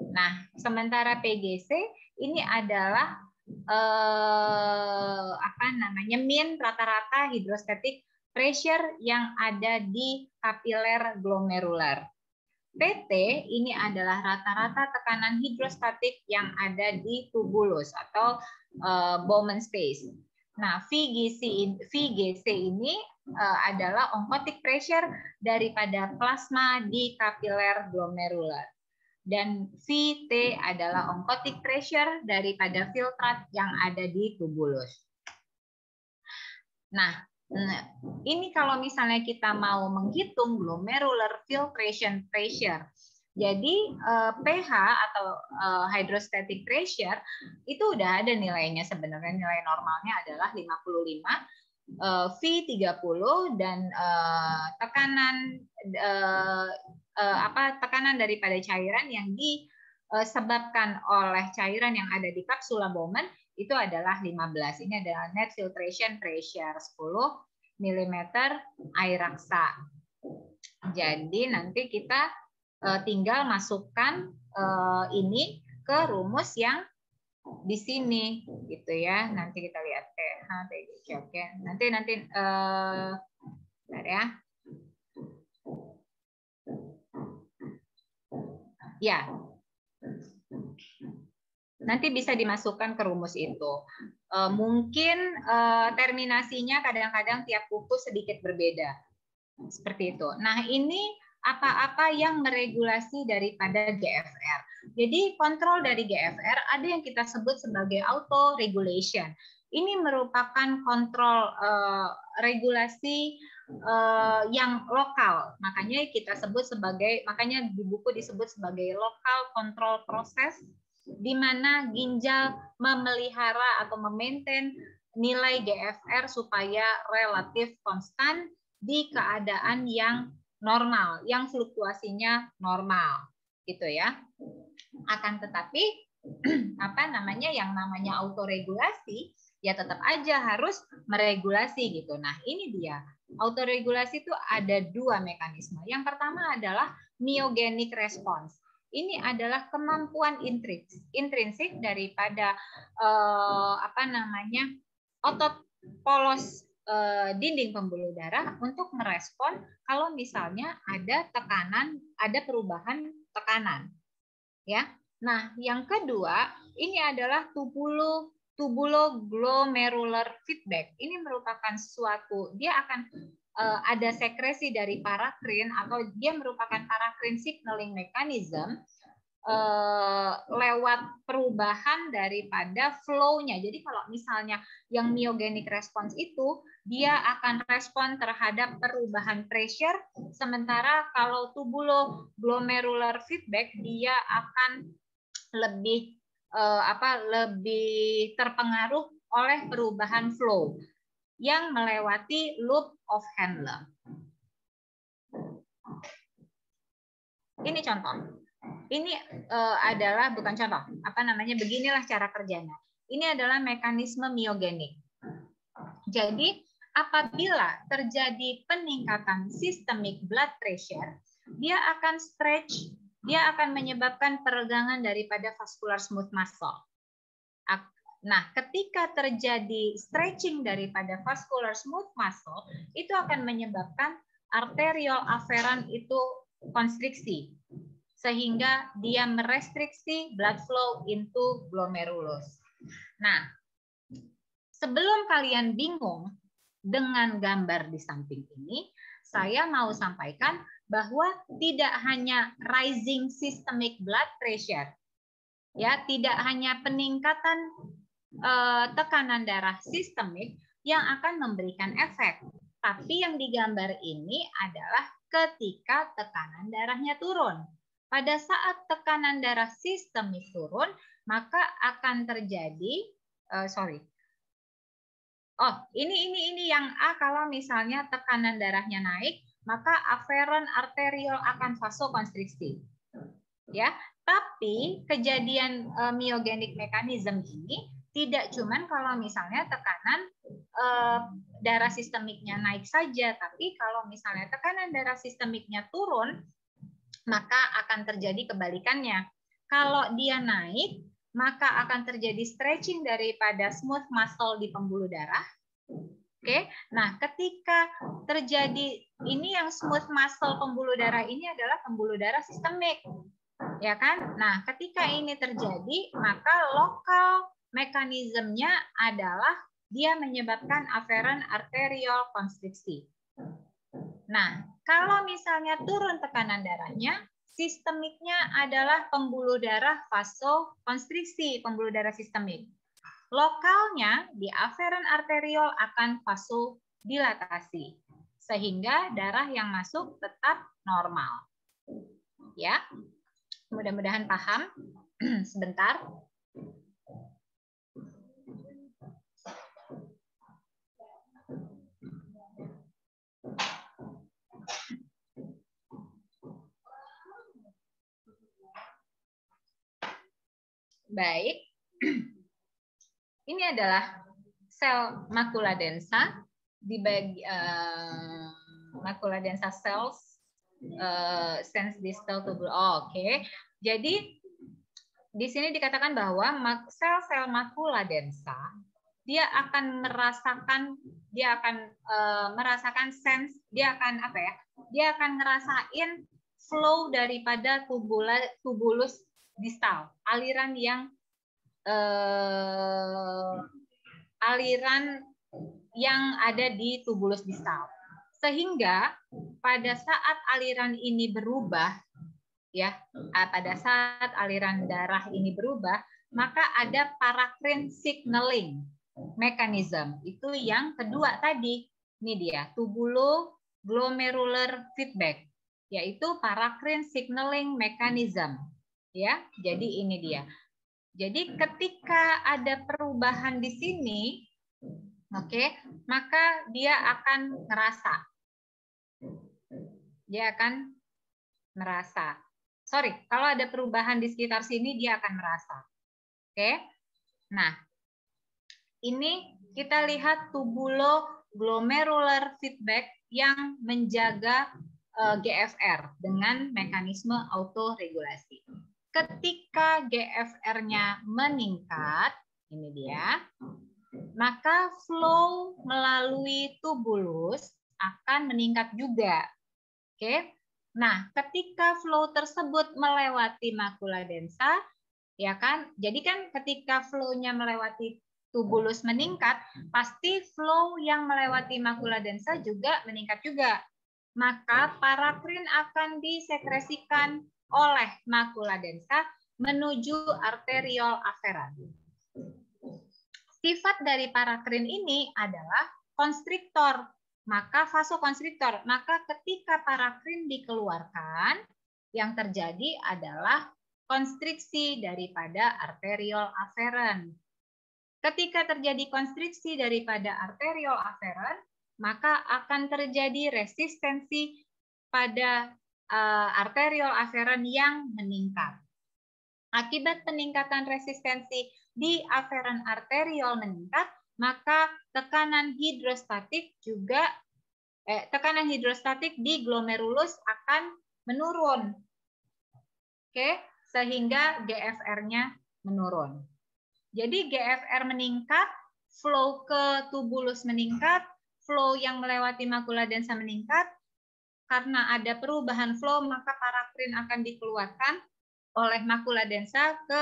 Nah, sementara PGC ini adalah mean rata-rata hidrostatic pressure yang ada di kapiler glomerular. PT ini adalah rata-rata tekanan hidrostatik yang ada di tubulus atau Bowman space. Nah, VGC ini adalah oncotic pressure daripada plasma di kapiler glomerular. Dan VT adalah oncotic pressure daripada filtrat yang ada di tubulus. Nah, ini kalau misalnya kita mau menghitung glomerular filtration pressure, jadi pH atau hydrostatic pressure itu udah ada nilainya sebenarnya, nilai normalnya adalah 55, V30 dan tekanan daripada cairan yang disebabkan oleh cairan yang ada di kapsula Bowman itu adalah 15. Ini adalah net filtration pressure 10 mm air raksa. Jadi nanti kita tinggal masukkan ini ke rumus yang di sini gitu ya. Nanti kita lihat pH, PGC. Oke. Nanti bentar ya. Ya, nanti bisa dimasukkan ke rumus itu. Mungkin terminasinya kadang-kadang tiap buku sedikit berbeda. Seperti itu. Nah, ini apa-apa yang meregulasi daripada GFR. Jadi kontrol dari GFR ada yang kita sebut sebagai auto regulation. Ini merupakan kontrol regulasi yang lokal, makanya di buku disebut sebagai local control process, di mana ginjal memelihara atau memaintain nilai GFR supaya relatif konstan di keadaan yang normal, yang fluktuasinya normal, gitu ya. Akan tetapi yang namanya autoregulasi ya tetap aja harus meregulasi gitu. Nah, ini dia. Autoregulasi itu ada dua mekanisme. Yang pertama adalah myogenic response. Ini adalah kemampuan intrinsik daripada otot polos dinding pembuluh darah untuk merespon kalau misalnya ada perubahan tekanan. Ya. Nah, yang kedua, ini adalah tubuloglomerular feedback. Ini merupakan dia akan ada sekresi dari parakrin atau dia merupakan parakrin signaling mechanism lewat perubahan daripada flow-nya. Jadi kalau misalnya yang myogenic response itu dia akan respon terhadap perubahan pressure, sementara kalau tubuloglomerular feedback dia akan lebih lebih terpengaruh oleh perubahan flow yang melewati loop of Handler. Ini contoh. Ini adalah bukan contoh, beginilah cara kerjanya. Ini adalah mekanisme myogenik. Jadi, apabila terjadi peningkatan systemic blood pressure, dia akan stretch, dia akan menyebabkan peregangan daripada vascular smooth muscle. Nah, ketika terjadi stretching daripada vascular smooth muscle, itu akan menyebabkan arterial afferent itu konstriksi, sehingga dia merestriksi blood flow into glomerulus. Nah, sebelum kalian bingung dengan gambar di samping ini, saya mau sampaikan bahwa tidak hanya rising systemic blood pressure, ya, tidak hanya peningkatan tekanan darah sistemik yang akan memberikan efek, tapi yang digambar ini adalah ketika tekanan darahnya turun. Pada saat tekanan darah sistemik turun, maka akan terjadi ini yang A, kalau misalnya tekanan darahnya naik, maka afferent arterial akan vasokonstriksi. Ya, tapi kejadian myogenic mechanism ini tidak cuman kalau misalnya tekanan darah sistemiknya naik saja, tapi kalau misalnya tekanan darah sistemiknya turun, maka akan terjadi kebalikannya. Kalau dia naik, maka akan terjadi stretching daripada smooth muscle di pembuluh darah. Oke, nah ketika terjadi ini, yang smooth muscle pembuluh darah ini adalah pembuluh darah sistemik, ya kan? Nah, ketika ini terjadi, maka lokal mekanismenya adalah dia menyebabkan afferent arterial konstriksi. Nah, kalau misalnya turun tekanan darahnya, sistemiknya adalah pembuluh darah vasokonstriksi, pembuluh darah sistemik. Lokalnya di afferent arterial akan vasodilatasi, sehingga darah yang masuk tetap normal. Ya, mudah-mudahan paham. Sebentar. Baik, ini adalah sel makula densa di makula densa cells sense distal tubule. Oke. Jadi di sini dikatakan bahwa sel-sel makula densa dia akan merasakan sense, dia akan Dia akan ngerasain flow daripada tubulus distal, aliran yang ada di tubulus distal. Sehingga pada saat aliran ini berubah, ya, pada saat aliran darah ini berubah, maka ada paracrine signaling mechanism. Itu yang kedua tadi. Ini dia, tubuloglomerular feedback, yaitu paracrine signaling mechanism. Ya, jadi ini dia. Jadi ketika ada perubahan di sini, oke, maka dia akan merasa. Kalau ada perubahan di sekitar sini, dia akan merasa. Oke. Nah, ini kita lihat tubuloglomerular feedback yang menjaga GFR dengan mekanisme autoregulasi. Ketika GFR-nya meningkat, ini dia, maka flow melalui tubulus akan meningkat juga. Oke. Nah, ketika flow tersebut melewati makula densa, ya kan? Jadi kan ketika flow-nya melewati tubulus meningkat, pasti flow yang melewati makula densa juga meningkat juga. maka parakrin akan disekresikan oleh makula densa menuju arteriol aferan. Sifat dari parakrin ini adalah konstriktor, maka vasokonstriktor. Maka ketika parakrin dikeluarkan, yang terjadi adalah konstriksi daripada arteriol aferen. Ketika terjadi konstriksi daripada arteriol aferen, maka akan terjadi resistensi pada arteriol aferen yang meningkat. Akibat peningkatan resistensi di aferen arteriol meningkat, maka tekanan hidrostatik di glomerulus akan menurun. Oke, sehingga GFR-nya menurun. Jadi GFR meningkat, flow ke tubulus meningkat, flow yang melewati makula densa meningkat. Karena ada perubahan flow, maka parakrin akan dikeluarkan oleh makula densa ke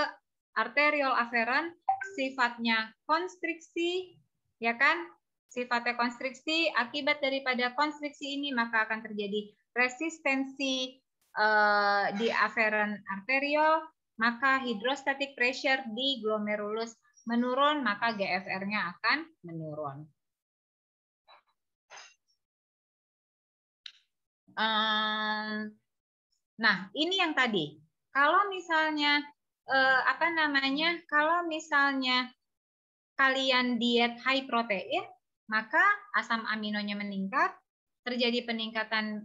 arteriol aferen, sifatnya konstriksi, ya kan? Sifatnya konstriksi. Akibat daripada konstriksi ini maka akan terjadi resistensi di aferen arteriol, maka hidrostatic pressure di glomerulus menurun, maka GFR-nya akan menurun. Nah, ini yang tadi. Kalau misalnya kalau misalnya kalian diet high protein, maka asam aminonya meningkat, terjadi peningkatan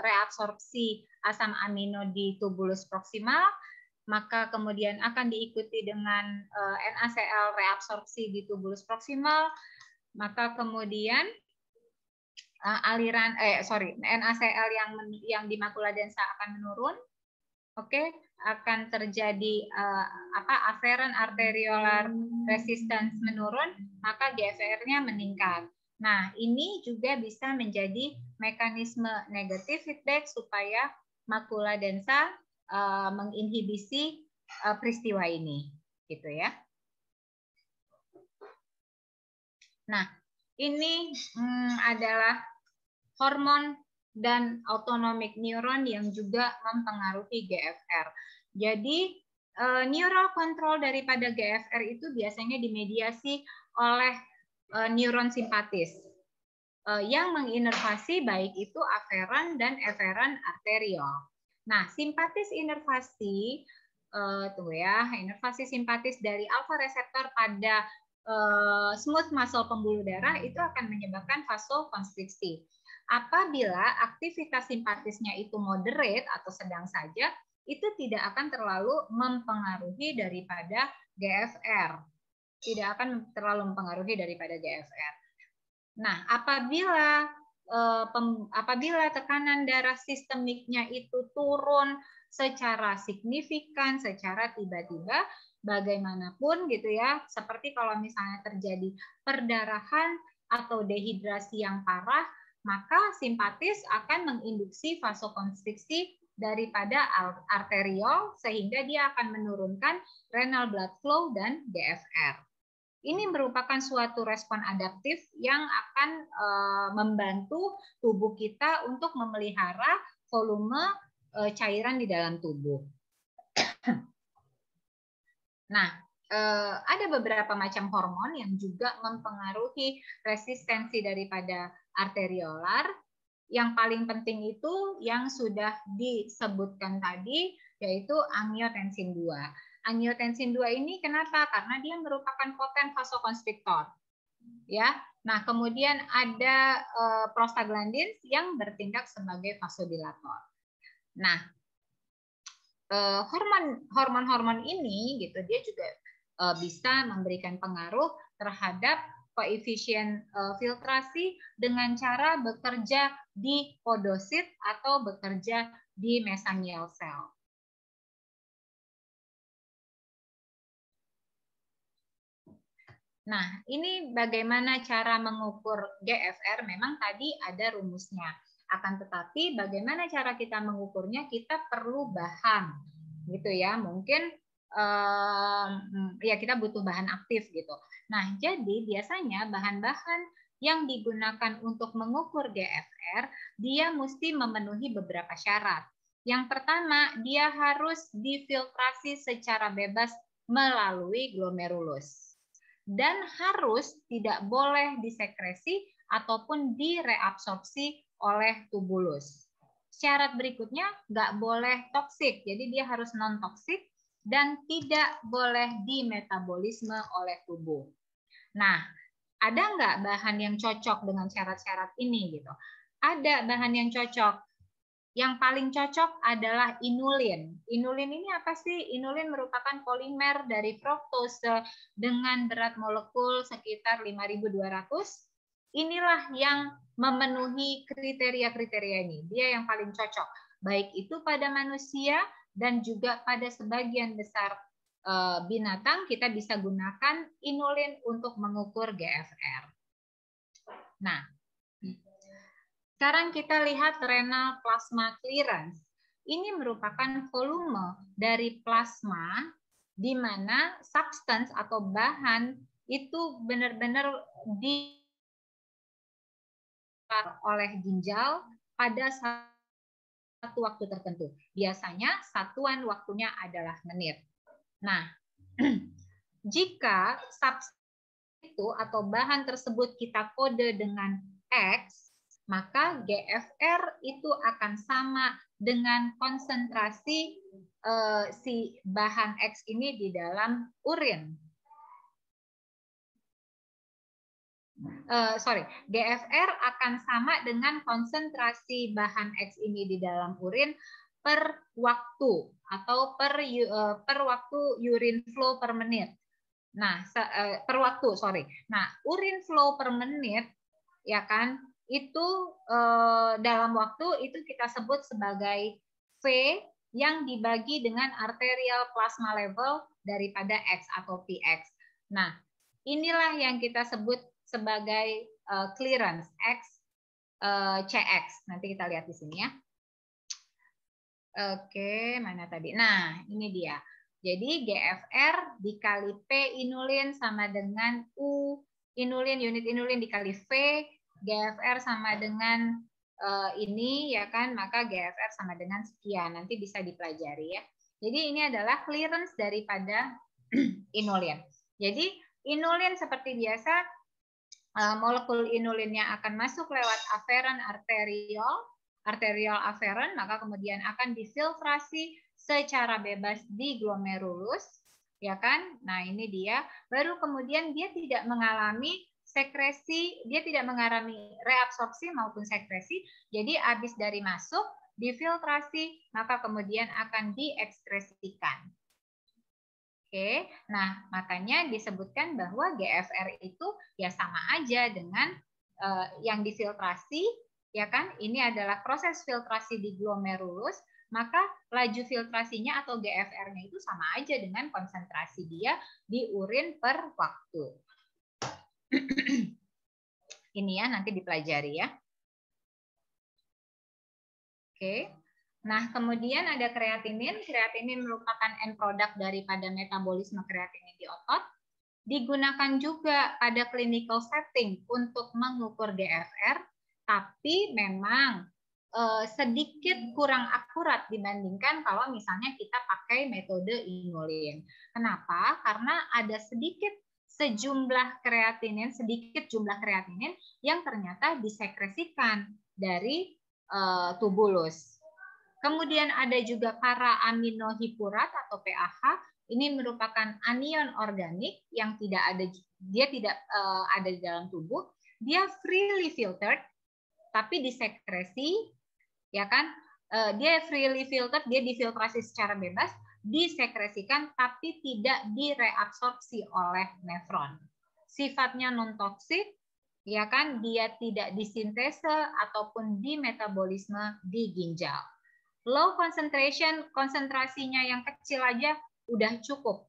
reabsorpsi asam amino di tubulus proksimal, maka kemudian akan diikuti dengan NaCl reabsorpsi di tubulus proksimal, maka kemudian NaCl yang di makula densa akan menurun. Oke, akan terjadi afferent arteriolar resistance menurun, maka GFR-nya meningkat. Nah, ini juga bisa menjadi mekanisme negatif feedback supaya makula densa menginhibisi peristiwa ini, gitu ya. Nah, ini adalah hormon dan autonomic neuron yang juga mempengaruhi GFR. Jadi, neural control daripada GFR itu biasanya dimediasi oleh neuron simpatis yang menginervasi baik itu aferen dan eferen arteriol. Nah, simpatis inervasi inervasi simpatis dari alfa reseptor pada smooth muscle pembuluh darah itu akan menyebabkan vasokonstriksi. Apabila aktivitas simpatisnya itu moderate atau sedang saja, itu tidak akan terlalu mempengaruhi daripada GFR. Tidak akan terlalu mempengaruhi daripada GFR. Nah, apabila tekanan darah sistemiknya itu turun secara signifikan, secara tiba-tiba, bagaimanapun gitu ya, seperti kalau misalnya terjadi perdarahan atau dehidrasi yang parah, maka simpatis akan menginduksi vasokonstriksi daripada arteriol sehingga dia akan menurunkan renal blood flow dan GFR. Ini merupakan suatu respon adaptif yang akan membantu tubuh kita untuk memelihara volume cairan di dalam tubuh. Nah, ada beberapa macam hormon yang juga mempengaruhi resistensi daripada arteriolar. Yang paling penting itu yang sudah disebutkan tadi, yaitu angiotensin 2. Angiotensin 2 ini kenapa? Karena dia merupakan poten vasokonstriktor. Ya. Nah, kemudian ada prostaglandins yang bertindak sebagai vasodilator. Nah, hormon-hormon ini gitu dia juga bisa memberikan pengaruh terhadap koefisien filtrasi dengan cara bekerja di podosit atau bekerja di mesangial cell. Nah, ini bagaimana cara mengukur GFR? Memang tadi ada rumusnya. Akan tetapi bagaimana cara kita mengukurnya? Kita perlu bahan, gitu ya. Mungkin ya kita butuh bahan aktif gitu. Nah, jadi biasanya bahan-bahan yang digunakan untuk mengukur GFR, dia mesti memenuhi beberapa syarat. Yang pertama, dia harus difiltrasi secara bebas melalui glomerulus. Dan harus tidak boleh disekresi ataupun direabsorpsi oleh tubulus. Syarat berikutnya, nggak boleh toksik, jadi dia harus non-toksik dan tidak boleh dimetabolisme oleh tubuh. Nah, ada nggak bahan yang cocok dengan syarat-syarat ini gitu? Ada bahan yang cocok. Yang paling cocok adalah inulin. Inulin ini apa sih? Inulin merupakan polimer dari fruktose dengan berat molekul sekitar 5.200. Inilah yang memenuhi kriteria-kriteria ini. Dia yang paling cocok. Baik itu pada manusia dan juga pada sebagian besar binatang kita bisa gunakan inulin untuk mengukur GFR. Nah, sekarang kita lihat renal plasma clearance. Ini merupakan volume dari plasma di mana substance atau bahan itu benar-benar di oleh ginjal pada satu waktu tertentu. Biasanya satuan waktunya adalah menit. Nah, jika substance itu atau bahan tersebut kita kode dengan X, maka GFR itu akan sama dengan konsentrasi si bahan X ini di dalam urin. GFR akan sama dengan konsentrasi bahan X ini di dalam urin per waktu atau per waktu urine flow per menit. Nah, per waktu, Nah, urine flow per menit, ya kan, itu dalam waktu itu kita sebut sebagai V yang dibagi dengan arterial plasma level daripada X atau Px. Nah, inilah yang kita sebut sebagai clearance X CX. Nanti kita lihat di sini ya. Oke, mana tadi? Nah, ini dia. Jadi GFR dikali P inulin sama dengan U inulin, unit inulin dikali V, GFR sama dengan ini ya kan, maka GFR sama dengan sekian. Nanti bisa dipelajari ya. Jadi ini adalah clearance daripada inulin. Jadi inulin seperti biasa, molekul inulinnya akan masuk lewat afferent arterial afferent, maka kemudian akan difiltrasi secara bebas di glomerulus, ya kan? Nah, ini dia. Baru kemudian dia tidak mengalami sekresi, dia tidak mengalami reabsorpsi maupun sekresi. Jadi habis dari masuk, difiltrasi, maka kemudian akan diekskresikan. Oke, nah makanya disebutkan bahwa GFR itu ya sama aja dengan yang difiltrasi, ya kan? Ini adalah proses filtrasi di glomerulus, maka laju filtrasinya atau GFR-nya itu sama aja dengan konsentrasi dia di urin per waktu. Ini ya, nanti dipelajari ya. Oke. Nah, kemudian ada kreatinin. Kreatinin merupakan end product daripada metabolisme kreatinin di otot. Digunakan juga pada clinical setting untuk mengukur GFR, tapi memang sedikit kurang akurat dibandingkan kalau misalnya kita pakai metode inulin. Kenapa? Karena ada sedikit jumlah kreatinin yang ternyata disekresikan dari tubulus. Kemudian ada juga para aminohipurat atau PAH. Ini merupakan anion organik yang tidak ada di dalam tubuh. Dia freely filtered, tapi disekresi, ya kan? Dia freely filtered, dia difiltrasi secara bebas, disekresikan, tapi tidak direabsorpsi oleh nefron. Sifatnya non toksik, ya kan? Dia tidak disintese ataupun dimetabolisme di ginjal. Low concentration, konsentrasinya yang kecil aja udah cukup.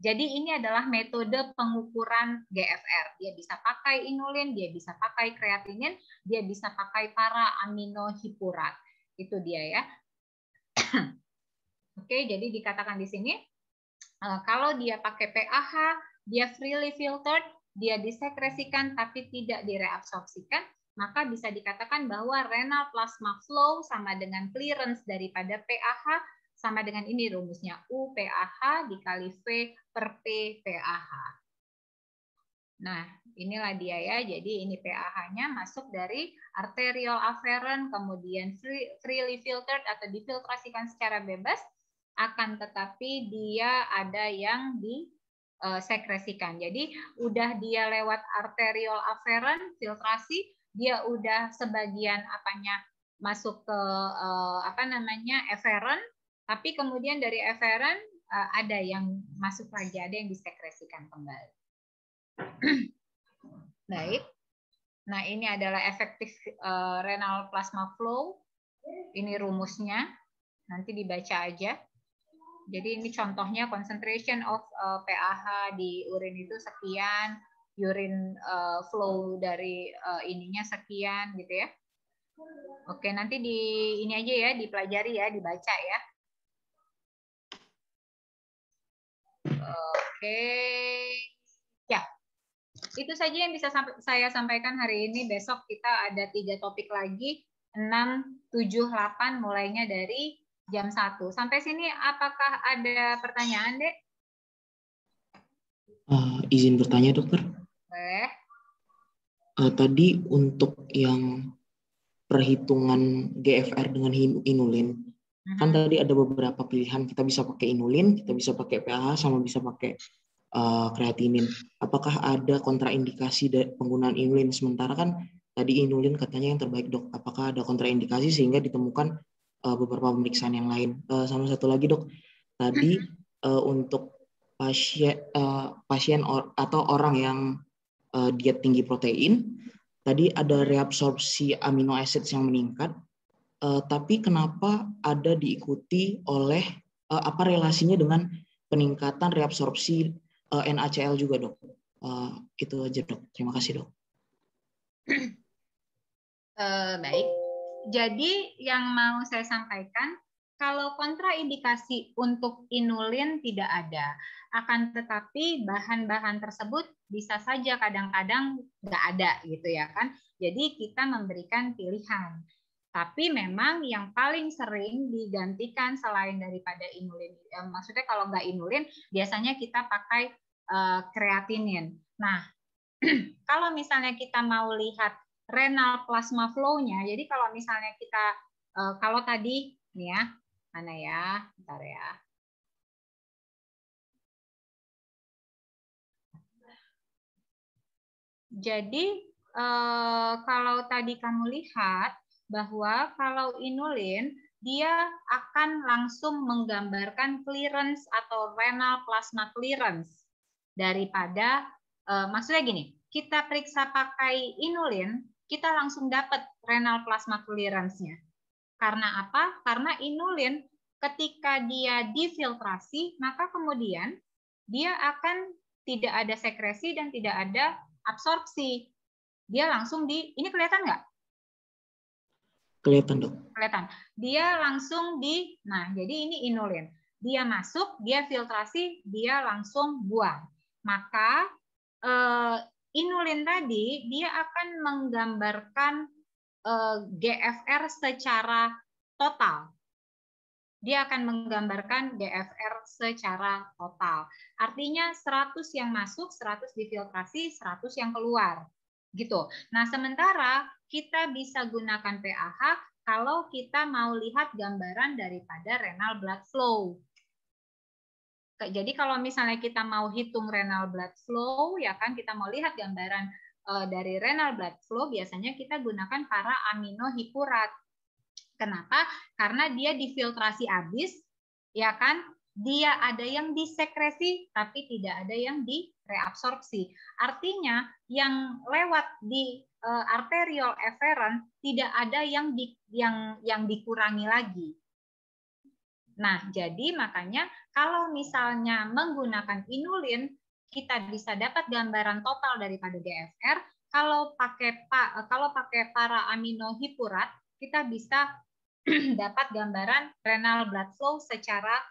Jadi ini adalah metode pengukuran GFR. Dia bisa pakai inulin, dia bisa pakai kreatinin, dia bisa pakai para aminohipurat. Itu dia ya. Oke, jadi dikatakan di sini kalau dia pakai PAH, dia freely filtered, dia disekresikan tapi tidak direabsorpsikan, maka bisa dikatakan bahwa renal plasma flow sama dengan clearance daripada PAH sama dengan ini rumusnya, U PAH dikali V per P PAH. Nah, inilah dia ya. Jadi ini PAH-nya masuk dari arterial afferent, kemudian freely filtered atau difiltrasikan secara bebas, akan tetapi dia ada yang disekresikan. Jadi udah dia lewat arterial afferent filtrasi, dia udah sebagian apanya masuk ke efferent, tapi kemudian dari efferent ada yang masuk lagi, ada yang disekresikan kembali. Baik. Nah, ini adalah efektif renal plasma flow. Ini rumusnya. Nanti dibaca aja. Jadi ini contohnya concentration of PAH di urin itu sekian, urine flow dari ininya sekian gitu ya. Oke, nanti di ini aja ya, dipelajari ya, dibaca ya. Oke. Ya. Itu saja yang bisa saya sampaikan hari ini. Besok kita ada 3 topik lagi, 6, 7, 8, mulainya dari jam 1. Sampai sini apakah ada pertanyaan, Dek? Izin bertanya, Dokter. Boleh. Tadi untuk yang perhitungan GFR dengan inulin, kan tadi ada beberapa pilihan. Kita bisa pakai inulin, kita bisa pakai PAH, sama bisa pakai kreatinin. Apakah ada kontraindikasi dari penggunaan inulin? Sementara kan tadi inulin katanya yang terbaik, Dok. Apakah ada kontraindikasi sehingga ditemukan beberapa pemeriksaan yang lain? Sama satu lagi, Dok. Tadi untuk pasien atau orang yang diet tinggi protein, tadi ada reabsorpsi amino acids yang meningkat, tapi kenapa ada diikuti oleh apa relasinya dengan peningkatan reabsorpsi NaCl juga, Dok? Itu aja, Dok. Terima kasih, Dok. Baik. Jadi yang mau saya sampaikan, kalau kontraindikasi untuk inulin tidak ada, akan tetapi bahan-bahan tersebut bisa saja kadang-kadang nggak ada gitu ya kan. Jadi kita memberikan pilihan. Tapi memang yang paling sering digantikan selain daripada inulin, maksudnya kalau nggak inulin, biasanya kita pakai kreatinin. Nah, kalau misalnya kita mau lihat renal plasma flow-nya, jadi kalau misalnya kita, kalau tadi, nih ya, mana ya, bentar ya. Jadi, kalau tadi kamu lihat, bahwa kalau inulin, dia akan langsung menggambarkan clearance atau renal plasma clearance daripada, maksudnya gini, kita periksa pakai inulin, kita langsung dapat renal plasma clearance-nya. Karena apa? Karena inulin ketika dia difiltrasi, maka kemudian dia akan tidak ada sekresi dan tidak ada absorpsi. Dia langsung ini kelihatan nggak? Kelihatan, Dok. Kelihatan. Dia langsung nah jadi ini inulin. Dia masuk, dia filtrasi, dia langsung buang. Maka inulin tadi dia akan menggambarkan GFR secara total. Dia akan menggambarkan GFR secara total. Artinya 100 yang masuk, 100 difiltrasi, 100 yang keluar. Gitu. Nah, sementara kita bisa gunakan PAH kalau kita mau lihat gambaran daripada renal blood flow. Jadi kalau misalnya kita mau hitung renal blood flow, ya kan, kita mau lihat gambaran dari renal blood flow, biasanya kita gunakan para aminohipurat. Kenapa? Karena dia difiltrasi habis, ya kan? Dia ada yang disekresi, tapi tidak ada yang direabsorpsi. Artinya yang lewat di arterial efferent tidak ada yang dikurangi lagi. Nah, jadi makanya kalau misalnya menggunakan inulin, kita bisa dapat gambaran total daripada GFR. Kalau pakai para aminohipurat, kita bisa dapat gambaran renal blood flow secara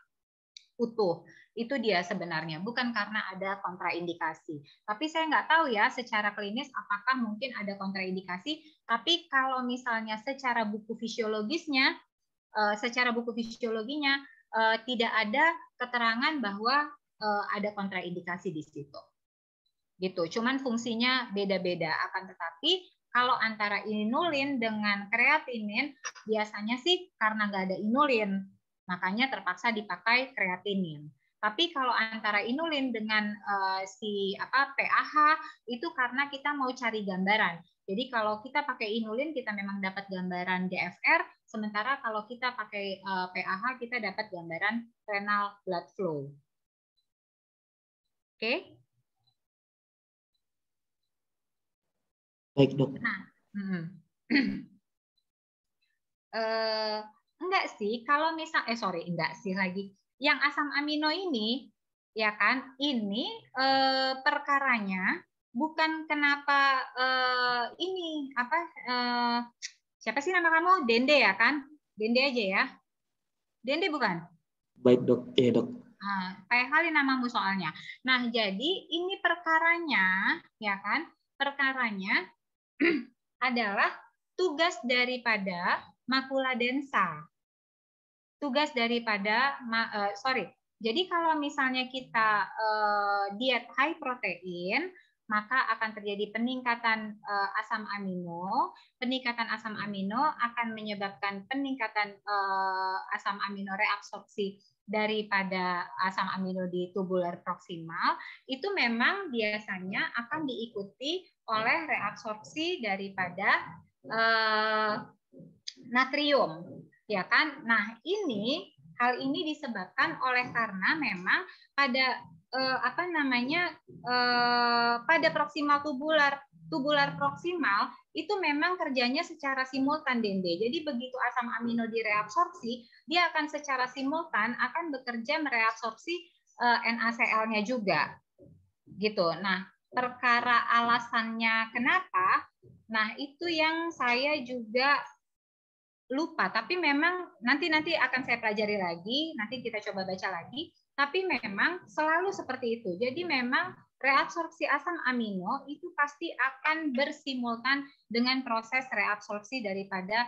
utuh. Itu dia sebenarnya, bukan karena ada kontraindikasi. Tapi saya nggak tahu ya secara klinis apakah mungkin ada kontraindikasi, tapi kalau misalnya secara buku fisiologinya tidak ada keterangan bahwa ada kontraindikasi di situ. Gitu. Cuman fungsinya beda-beda. Akan tetapi kalau antara inulin dengan kreatinin biasanya sih karena nggak ada inulin, makanya terpaksa dipakai kreatinin. Tapi kalau antara inulin dengan PAH itu karena kita mau cari gambaran. Jadi kalau kita pakai inulin kita memang dapat gambaran GFR, sementara kalau kita pakai PAH kita dapat gambaran renal blood flow. Oke? Baik, Dok. Nah, enggak sih, kalau misal enggak sih lagi. Yang asam amino ini, ya kan, ini perkaranya bukan kenapa siapa sih nama kamu? Dende ya kan? Dende aja ya. Dende bukan? Baik, Dok. Iya, Dok. Kayak kali namamu soalnya. Nah, jadi ini perkaranya, ya kan? Perkaranya adalah tugas daripada makula densa. Tugas daripada jadi kalau misalnya kita diet high protein, maka akan terjadi peningkatan asam amino. Peningkatan asam amino akan menyebabkan peningkatan asam amino reabsorpsi daripada asam amino di tubular proksimal. Itu memang biasanya akan diikuti oleh reabsorpsi daripada natrium, ya kan? Nah, hal ini disebabkan oleh karena memang pada pada proksimal tubular proksimal itu memang kerjanya secara simultan, Dende. Jadi begitu asam amino direabsorpsi, dia akan secara simultan akan bekerja mereabsorpsi NaCl-nya juga. Gitu. Nah, perkara alasannya kenapa? Nah, itu yang saya juga lupa, tapi memang nanti akan saya pelajari lagi, nanti kita coba baca lagi, tapi memang selalu seperti itu. Jadi memang reabsorpsi asam amino itu pasti akan bersimultan dengan proses reabsorpsi daripada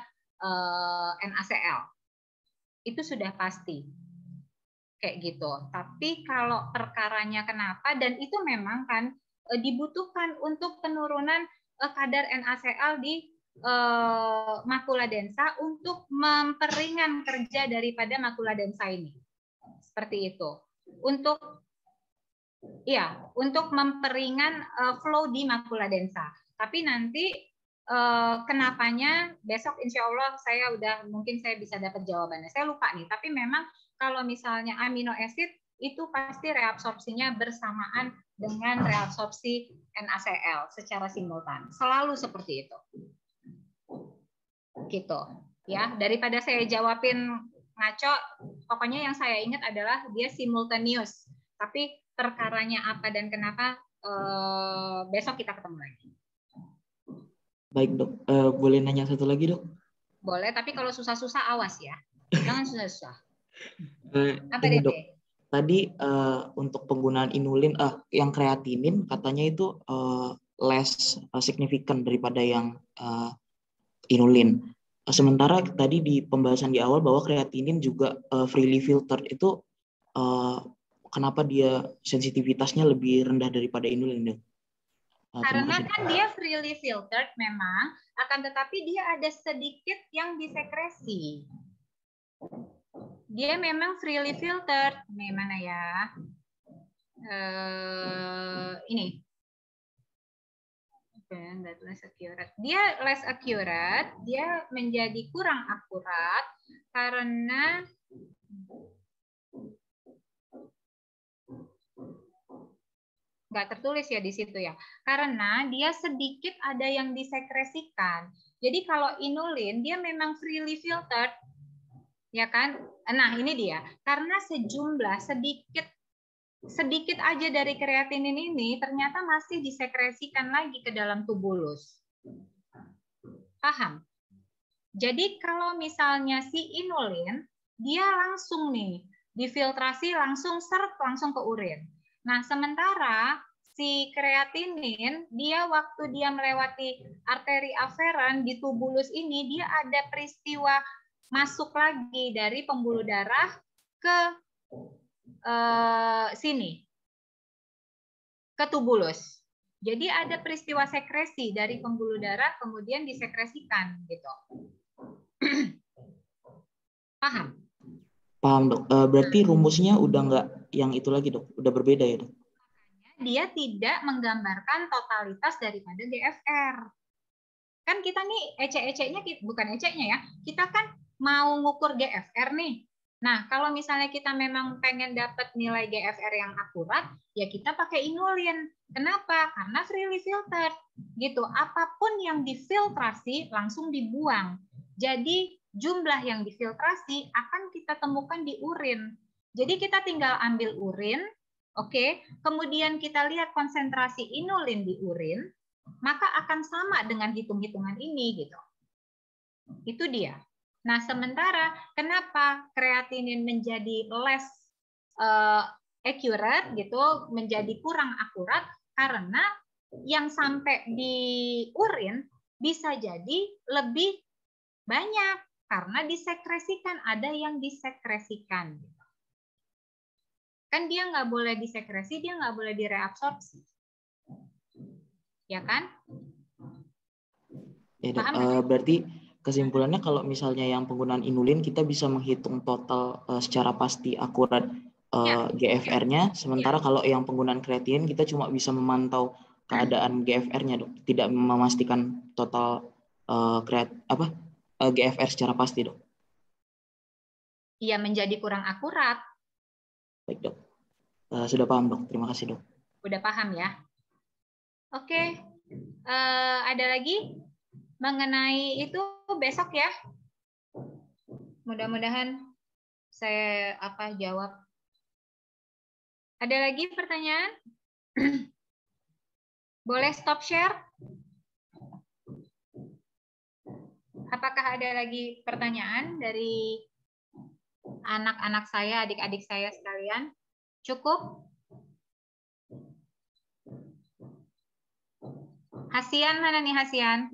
NaCl. Itu sudah pasti. Kayak gitu. Tapi kalau perkaranya kenapa, dan itu memang kan dibutuhkan untuk penurunan kadar NaCl di makula densa untuk memperingan kerja daripada makula densa ini. Seperti itu. Untuk memperingan flow di makula densa. Tapi nanti kenapanya besok insya Allah mungkin saya bisa dapat jawabannya. Saya lupa nih, tapi memang kalau misalnya amino acid itu pasti reabsorpsinya bersamaan dengan reabsorpsi NaCl secara simultan. Selalu seperti itu. Gitu ya, daripada saya jawabin ngaco, pokoknya yang saya ingat adalah dia simultaneous, tapi perkaranya apa dan kenapa besok kita ketemu lagi. Baik, Dok. Boleh nanya satu lagi, Dok? Boleh, tapi kalau susah-susah awas ya, jangan susah-susah. Apa ini, Dede? Dok, tadi untuk penggunaan inulin yang kreatinin katanya itu less significant daripada yang inulin. Sementara tadi di pembahasan di awal bahwa kreatinin juga freely filtered, itu kenapa dia sensitivitasnya lebih rendah daripada inulin, Dok? Karena kan dia freely filtered memang, akan tetapi dia ada sedikit yang disekresi. Dia memang freely filtered. Ini mana ya? Ini. Less accurate. Dia less accurate, dia menjadi kurang akurat karena nggak tertulis ya di situ ya. Karena dia sedikit ada yang disekresikan. Jadi kalau inulin dia memang freely filtered, ya kan? Nah ini dia. Karena sejumlah sedikit aja dari kreatinin ini ternyata masih disekresikan lagi ke dalam tubulus. Paham? Jadi kalau misalnya si inulin, dia langsung nih difiltrasi langsung seret langsung ke urin. Nah, sementara si kreatinin dia waktu dia melewati arteri aferan di tubulus ini dia ada peristiwa masuk lagi dari pembuluh darah ke sini, ke tubulus. Jadi ada peristiwa sekresi dari pembuluh darah kemudian disekresikan gitu. Paham? Paham, Dok. Berarti rumusnya udah nggak yang itu lagi, Dok. Udah berbeda ya, Dok? Dia tidak menggambarkan totalitas daripada GFR. Kan kita nih ecek-eceknya, bukan eceknya ya, kita kan mau ngukur GFR nih. Nah, kalau misalnya kita memang pengen dapat nilai GFR yang akurat, ya kita pakai inulin. Kenapa? Karena freely filtered. Gitu. Apapun yang difiltrasi langsung dibuang. Jadi jumlah yang difiltrasi akan kita temukan di urin. Jadi kita tinggal ambil urin, oke, kemudian kita lihat konsentrasi inulin di urin, maka akan sama dengan hitung-hitungan ini gitu. Itu dia. Nah, sementara kenapa kreatinin menjadi less accurate gitu, menjadi kurang akurat karena yang sampai di urin bisa jadi lebih banyak karena disekresikan, ada yang disekresikan. Kan dia nggak boleh disekresi, dia nggak boleh direabsorpsi. Ya kan? Ya, Dok. Berarti kesimpulannya kalau misalnya yang penggunaan inulin kita bisa menghitung total secara pasti akurat GFR-nya, sementara kalau yang penggunaan kreatinin kita cuma bisa memantau keadaan GFR-nya, Dok. Tidak memastikan total GFR secara pasti, Dok. Iya, menjadi kurang akurat. Baik, Dok. Sudah paham, Dok. Terima kasih, Dok. Udah paham ya? Oke. Ada lagi mengenai itu besok ya. Mudah-mudahan saya jawab. Ada lagi pertanyaan? Boleh stop share? Apakah ada lagi pertanyaan dari anak-anak saya, adik-adik saya sekalian? Cukup? Hasian mana nih Hasian?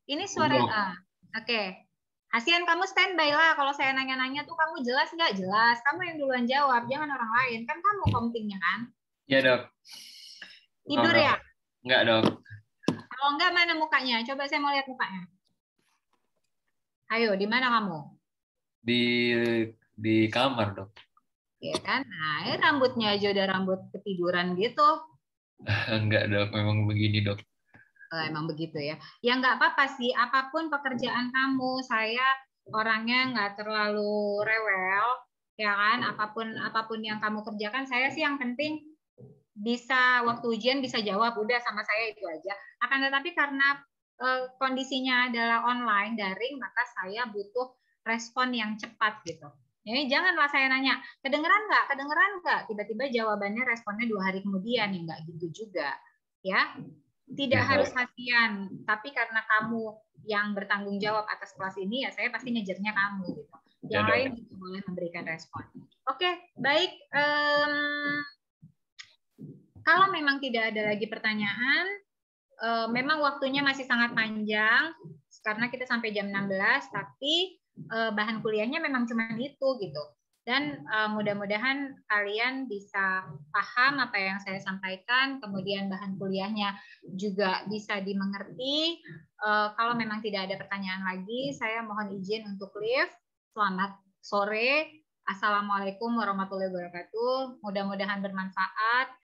Ini suara A. Oke. Hasian, kamu standby lah. Kalau saya nanya-nanya tuh kamu jelas nggak? Jelas. Kamu yang duluan jawab, jangan orang lain. Kan kamu komtingnya kan? Iya, Dok. Tidur ya? Enggak, Dok. Kalau enggak, mana mukanya? Coba saya mau lihat mukanya. Ayo, di mana kamu? Di kamar, Dok. Ya kan? Nah, rambutnya aja udah rambut ketiduran gitu. Enggak, Dok. Memang begini, Dok. Emang begitu ya. Ya nggak apa-apa sih. Apapun pekerjaan kamu, saya orangnya nggak terlalu rewel, ya kan? Apapun yang kamu kerjakan, saya sih yang penting bisa waktu ujian bisa jawab, udah sama saya itu aja. Akan tetapi karena kondisinya adalah online daring, maka saya butuh respon yang cepat gitu. Jadi janganlah saya nanya, kedengeran nggak? Tiba-tiba jawabannya responnya 2 hari kemudian, ya nggak gitu juga. Ya, tidak harus Hasian, tapi karena kamu yang bertanggung jawab atas kelas ini, ya saya pasti ngejarnya kamu gitu. Yang lain juga boleh memberikan respon. Oke, baik. Kalau memang tidak ada lagi pertanyaan, memang waktunya masih sangat panjang karena kita sampai jam 16, tapi bahan kuliahnya memang cuma itu gitu. Dan mudah-mudahan kalian bisa paham apa yang saya sampaikan, kemudian bahan kuliahnya juga bisa dimengerti. Kalau memang tidak ada pertanyaan lagi, saya mohon izin untuk leave. Selamat sore. Assalamualaikum warahmatullahi wabarakatuh. Mudah-mudahan bermanfaat.